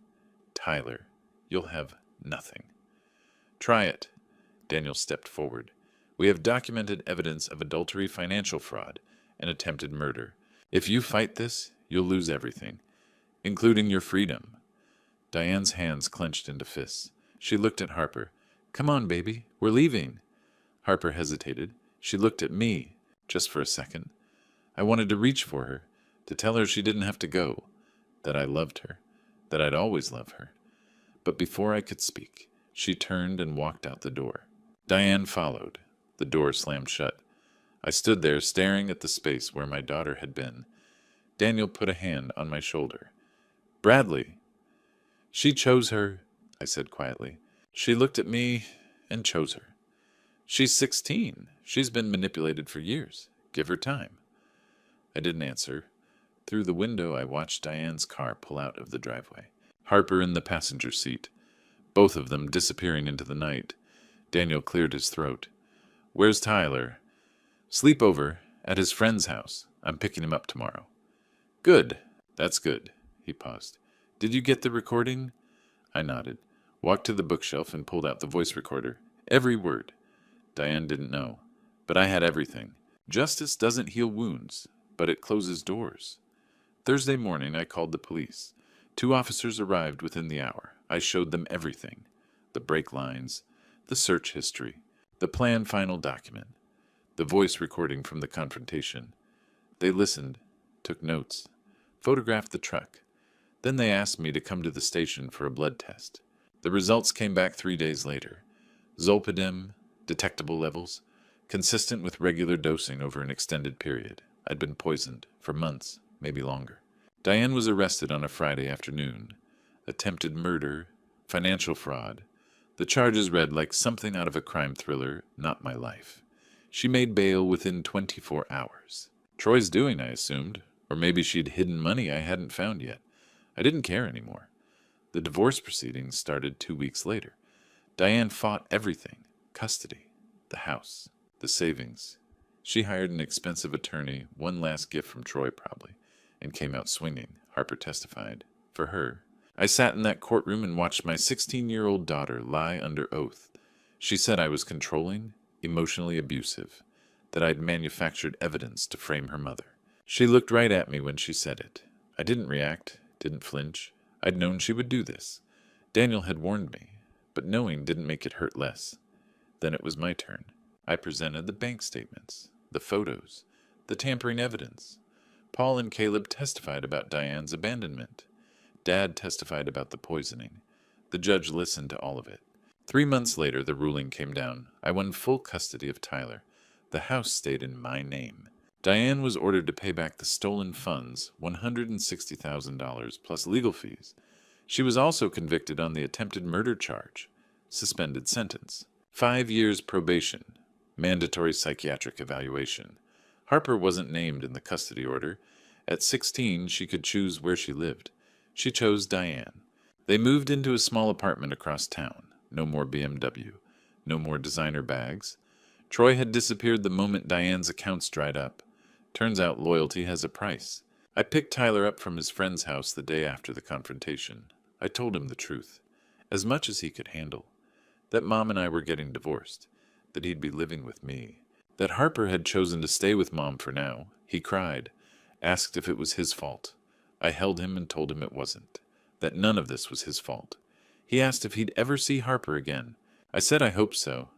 Tyler. You'll have nothing. Try it. Daniel stepped forward. We have documented evidence of adultery, financial fraud, and attempted murder. If you fight this, you'll lose everything, including your freedom. Diane's hands clenched into fists. She looked at Harper. Come on, baby. We're leaving. Harper hesitated. She looked at me, just for a second. I wanted to reach for her, to tell her she didn't have to go, that I loved her, that I'd always love her. But before I could speak, she turned and walked out the door. Diane followed. The door slammed shut. I stood there staring at the space where my daughter had been. Daniel put a hand on my shoulder. Bradley. She chose her, I said quietly. She looked at me and chose her. She's 16. She's been manipulated for years. Give her time. I didn't answer. Through the window, I watched Diane's car pull out of the driveway. Harper in the passenger seat. Both of them disappearing into the night. Daniel cleared his throat. Where's Tyler? Sleepover at his friend's house. I'm picking him up tomorrow. Good. That's good. He paused. Did you get the recording? I nodded, walked to the bookshelf and pulled out the voice recorder. Every word. Diane didn't know, but I had everything. Justice doesn't heal wounds, but it closes doors. Thursday morning, I called the police. 2 officers arrived within the hour. I showed them everything. The brake lines, the search history, the plan final document, the voice recording from the confrontation. They listened, took notes, photographed the truck. Then they asked me to come to the station for a blood test. The results came back 3 days later. Zolpidem, detectable levels, consistent with regular dosing over an extended period. I'd been poisoned for months, maybe longer. Diane was arrested on a Friday afternoon. Attempted murder, financial fraud. The charges read like something out of a crime thriller, not my life. She made bail within 24 hours. Troy's doing, I assumed, or maybe she'd hidden money I hadn't found yet. I didn't care anymore. The divorce proceedings started 2 weeks later. Diane fought everything: custody, the house, the savings. She hired an expensive attorney, one last gift from Troy probably, and came out swinging, Harper testified. For her. I sat in that courtroom and watched my 16-year-old daughter lie under oath. She said I was controlling, emotionally abusive, that I'd manufactured evidence to frame her mother. She looked right at me when she said it. I didn't react, didn't flinch. I'd known she would do this. Daniel had warned me, but knowing didn't make it hurt less. Then it was my turn. I presented the bank statements, the photos, the tampering evidence. Paul and Caleb testified about Diane's abandonment. Dad testified about the poisoning. The judge listened to all of it. 3 months later, the ruling came down. I won full custody of Tyler. The house stayed in my name. Diane was ordered to pay back the stolen funds, $160,000 plus legal fees. She was also convicted on the attempted murder charge. Suspended sentence. 5 years probation. Mandatory psychiatric evaluation. Harper wasn't named in the custody order. At 16, she could choose where she lived. She chose Diane. They moved into a small apartment across town. No more BMW. No more designer bags. Troy had disappeared the moment Diane's accounts dried up. Turns out loyalty has a price. I picked Tyler up from his friend's house the day after the confrontation. I told him the truth, as much as he could handle. That Mom and I were getting divorced. That he'd be living with me. That Harper had chosen to stay with Mom for now. He cried, asked if it was his fault. I held him and told him it wasn't. That none of this was his fault. He asked if he'd ever see Harper again. I said I hoped so.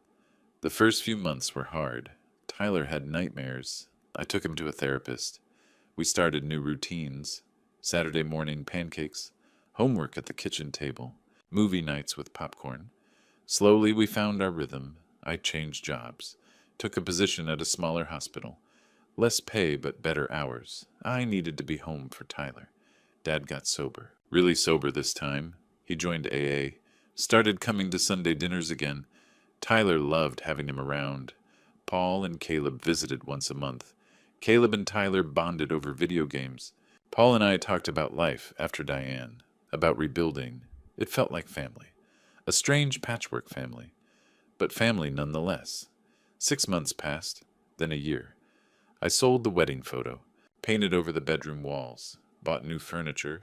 The first few months were hard. Tyler had nightmares. I took him to a therapist. We started new routines. Saturday morning pancakes, homework at the kitchen table, movie nights with popcorn. Slowly we found our rhythm. I changed jobs. Took a position at a smaller hospital. Less pay but better hours. I needed to be home for Tyler. Dad got sober. Really sober this time. He joined AA. Started coming to Sunday dinners again. Tyler loved having him around. Paul and Caleb visited once a month. Caleb and Tyler bonded over video games. Paul and I talked about life after Diane, about rebuilding. It felt like family. A strange patchwork family, but family nonetheless. 6 months passed, then a year. I sold the wedding photo, painted over the bedroom walls, bought new furniture.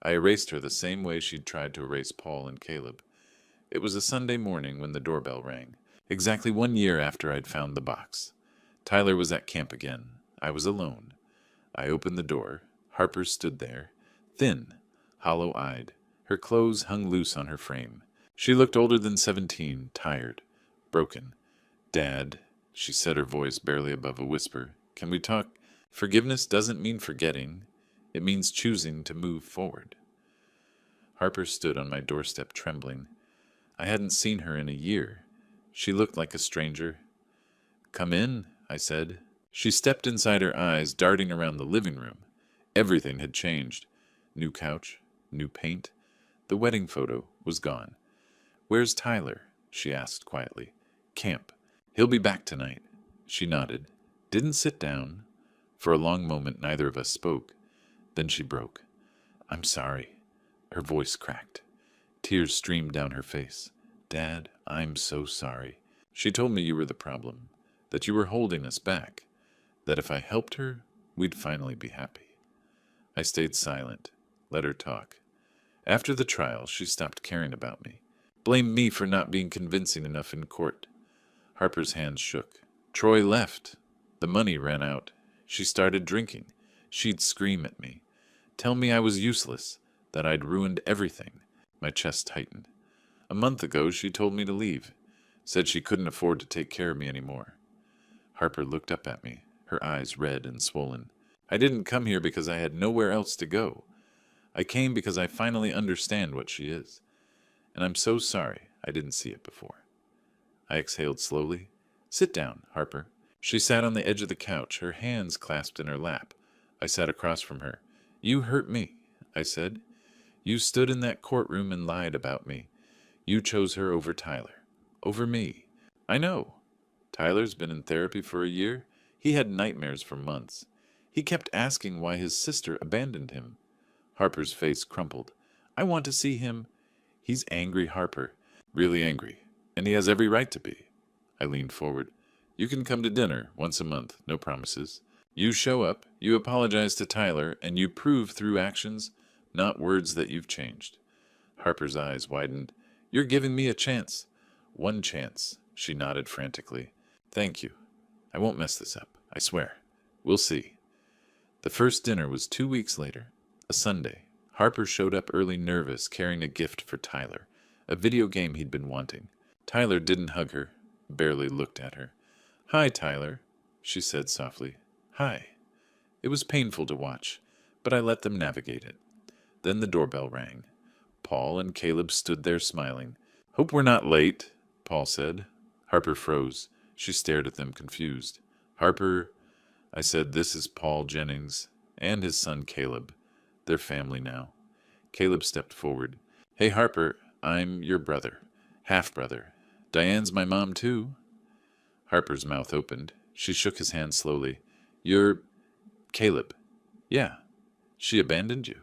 I erased her the same way she'd tried to erase Paul and Caleb. It was a Sunday morning when the doorbell rang, exactly 1 year after I'd found the box. Tyler was at camp again. I was alone. I opened the door. Harper stood there, thin, hollow-eyed. Her clothes hung loose on her frame. She looked older than 17, tired, broken. "Dad," she said, her voice barely above a whisper, "can we talk? Forgiveness doesn't mean forgetting. It means choosing to move forward." Harper stood on my doorstep trembling. I hadn't seen her in a year. She looked like a stranger. "Come in," I said. She stepped inside, her eyes darting around the living room. Everything had changed. New couch, new paint. The wedding photo was gone. "Where's Tyler?" she asked quietly. "Camp. He'll be back tonight." She nodded. Didn't sit down. For a long moment neither of us spoke. Then she broke. "I'm sorry." Her voice cracked. Tears streamed down her face. "Dad, I'm so sorry. She told me you were the problem, that you were holding us back, that if I helped her, we'd finally be happy." I stayed silent, let her talk. After the trial, she stopped caring about me. Blamed me for not being convincing enough in court. Harper's hands shook. Troy left. The money ran out. She started drinking. She'd scream at me. Tell me I was useless, that I'd ruined everything. My chest tightened. A month ago, she told me to leave. Said she couldn't afford to take care of me anymore. Harper looked up at me, her eyes red and swollen. I didn't come here because I had nowhere else to go. I came because I finally understand what she is. And I'm so sorry I didn't see it before. I exhaled slowly. "Sit down, Harper." She sat on the edge of the couch, her hands clasped in her lap. I sat across from her. "You hurt me," I said. "You stood in that courtroom and lied about me. You chose her over Tyler. Over me." "I know." Tyler's been in therapy for a year. He had nightmares for months. He kept asking why his sister abandoned him. Harper's face crumpled. I want to see him. He's angry, Harper. Really angry. And he has every right to be. I leaned forward. You can come to dinner once a month, no promises. You show up, you apologize to Tyler, and you prove through actions, not words, that you've changed. Harper's eyes widened. You're giving me a chance. One chance. She nodded frantically. Thank you. I won't mess this up. I swear. We'll see. The first dinner was 2 weeks later, a Sunday. Harper showed up early, nervous, carrying a gift for Tyler, a video game he'd been wanting. Tyler didn't hug her, barely looked at her. Hi, Tyler, she said softly. Hi. It was painful to watch, but I let them navigate it. Then the doorbell rang. Paul and Caleb stood there smiling. Hope we're not late, Paul said. Harper froze. She stared at them, confused. Harper, I said, this is Paul Jennings and his son Caleb. They're family now. Caleb stepped forward. Hey, Harper, I'm your brother. Half-brother. Diane's my mom, too. Harper's mouth opened. She shook his hand slowly. You're Caleb. Yeah. She abandoned you.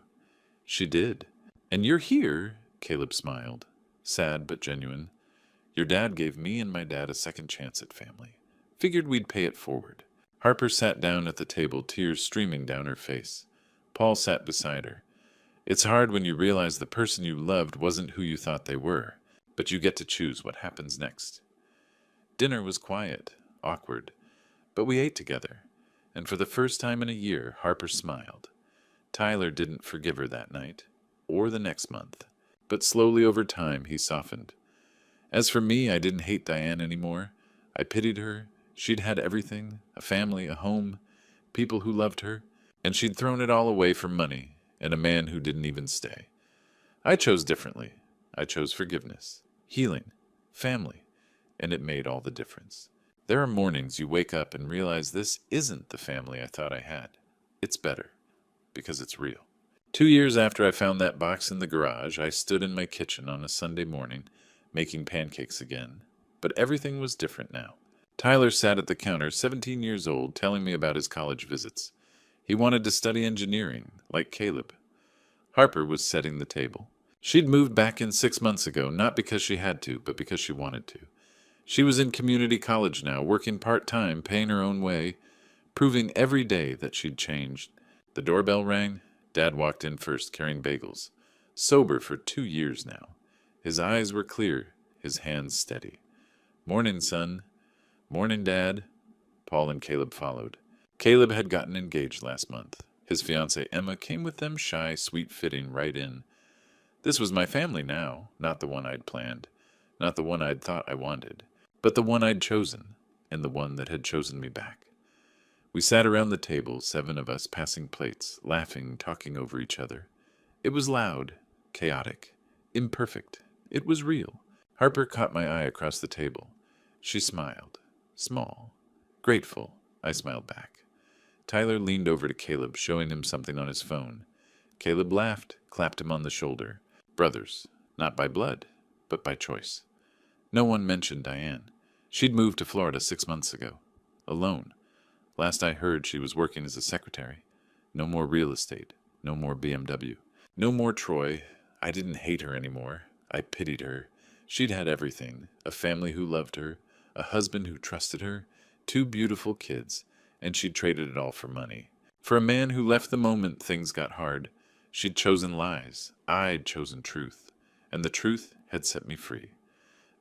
She did. And you're here, Caleb smiled. Sad but genuine. Your dad gave me and my dad a second chance at family. Figured we'd pay it forward. Harper sat down at the table, tears streaming down her face. Paul sat beside her. It's hard when you realize the person you loved wasn't who you thought they were, but you get to choose what happens next. Dinner was quiet, awkward, but we ate together, and for the first time in a year, Harper smiled. Tyler didn't forgive her that night, or the next month, but slowly over time he softened. As for me, I didn't hate Diane anymore. I pitied her. She'd had everything, a family, a home, people who loved her, and she'd thrown it all away for money and a man who didn't even stay. I chose differently. I chose forgiveness, healing, family, and it made all the difference. There are mornings you wake up and realize this isn't the family I thought I had. It's better, because it's real. 2 years after I found that box in the garage, I stood in my kitchen on a Sunday morning, making pancakes again. But everything was different now. Tyler sat at the counter, 17 years old, telling me about his college visits. He wanted to study engineering, like Caleb. Harper was setting the table. She'd moved back in 6 months ago, not because she had to, but because she wanted to. She was in community college now, working part-time, paying her own way, proving every day that she'd changed. The doorbell rang. Dad walked in first, carrying bagels. Sober for 2 years now. His eyes were clear, his hands steady. Morning, son. Morning, Dad. Paul and Caleb followed. Caleb had gotten engaged last month. His fiancée Emma came with them, shy, sweet-fitting, right in. This was my family now, not the one I'd planned, not the one I'd thought I wanted, but the one I'd chosen, and the one that had chosen me back. We sat around the table, 7 of us, passing plates, laughing, talking over each other. It was loud, chaotic, imperfect. It was real. Harper caught my eye across the table. She smiled. Small. Grateful. I smiled back. Tyler leaned over to Caleb, showing him something on his phone. Caleb laughed, clapped him on the shoulder. Brothers. Not by blood, but by choice. No one mentioned Diane. She'd moved to Florida 6 months ago. Alone. Last I heard, she was working as a secretary. No more real estate. No more BMW. No more Troy. I didn't hate her anymore. I pitied her. She'd had everything. A family who loved her. A husband who trusted her. 2 beautiful kids. And she'd traded it all for money. For a man who left the moment things got hard. She'd chosen lies. I'd chosen truth. And the truth had set me free.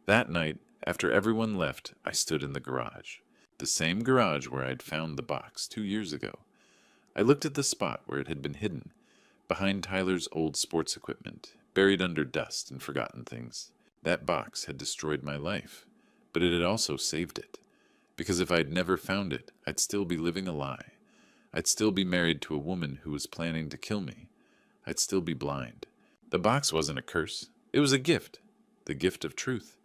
That night, after everyone left, I stood in the garage. The same garage where I'd found the box 2 years ago. I looked at the spot where it had been hidden, behind Tyler's old sports equipment, buried under dust and forgotten things. That box had destroyed my life, but it had also saved it. Because if I'd never found it, I'd still be living a lie. I'd still be married to a woman who was planning to kill me. I'd still be blind. The box wasn't a curse. It was a gift. The gift of truth.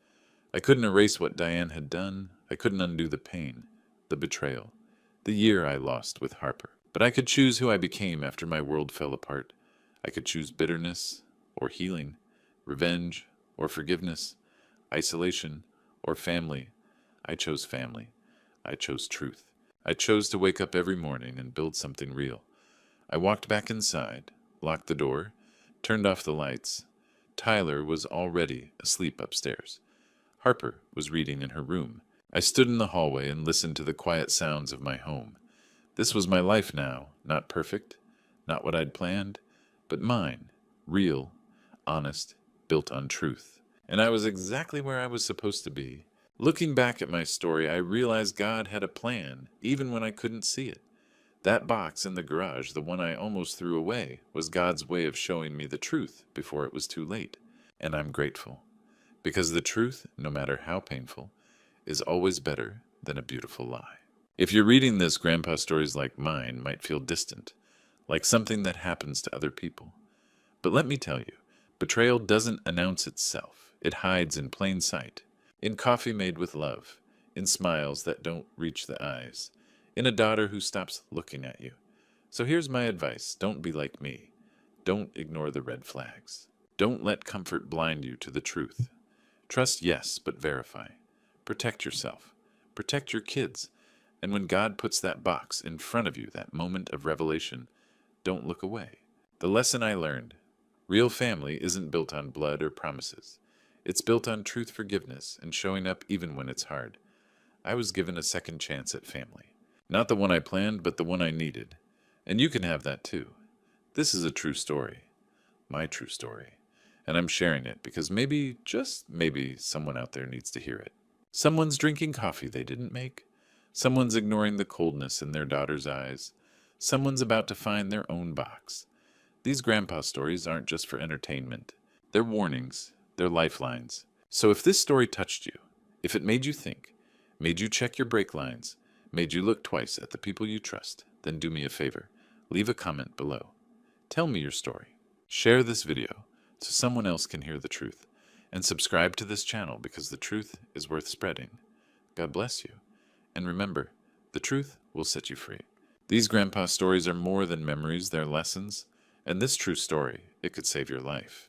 I couldn't erase what Diane had done. I couldn't undo the pain, the betrayal, the year I lost with Harper. But I could choose who I became after my world fell apart. I could choose bitterness or healing, revenge or forgiveness, isolation or family. I chose family. I chose truth. I chose to wake up every morning and build something real. I walked back inside, locked the door, turned off the lights. Tyler was already asleep upstairs. Harper was reading in her room. I stood in the hallway and listened to the quiet sounds of my home. This was my life now, not perfect, not what I'd planned, but mine, real, honest, built on truth. And I was exactly where I was supposed to be. Looking back at my story, I realized God had a plan, even when I couldn't see it. That box in the garage, the one I almost threw away, was God's way of showing me the truth before it was too late. And I'm grateful. Because the truth, no matter how painful, is always better than a beautiful lie. If you're reading this, grandpa stories like mine might feel distant, like something that happens to other people. But let me tell you, betrayal doesn't announce itself. It hides in plain sight, in coffee made with love, in smiles that don't reach the eyes, in a daughter who stops looking at you. So here's my advice. Don't be like me. Don't ignore the red flags. Don't let comfort blind you to the truth. Trust, yes, but verify. Protect yourself. Protect your kids. And when God puts that box in front of you, that moment of revelation, don't look away. The lesson I learned: real family isn't built on blood or promises. It's built on truth, forgiveness, and showing up even when it's hard. I was given a second chance at family. Not the one I planned, but the one I needed. And you can have that too. This is a true story. My true story. And I'm sharing it because maybe, just maybe, someone out there needs to hear it. Someone's drinking coffee they didn't make. Someone's ignoring the coldness in their daughter's eyes. Someone's about to find their own box. These grandpa stories aren't just for entertainment. They're warnings. They're lifelines. So if this story touched you, if it made you think, made you check your brake lines, made you look twice at the people you trust, then do me a favor. Leave a comment below. Tell me your story. Share this video so someone else can hear the truth. And subscribe to this channel because the truth is worth spreading. God bless you. And remember, the truth will set you free. These grandpa stories are more than memories, they're lessons. And this true story, it could save your life.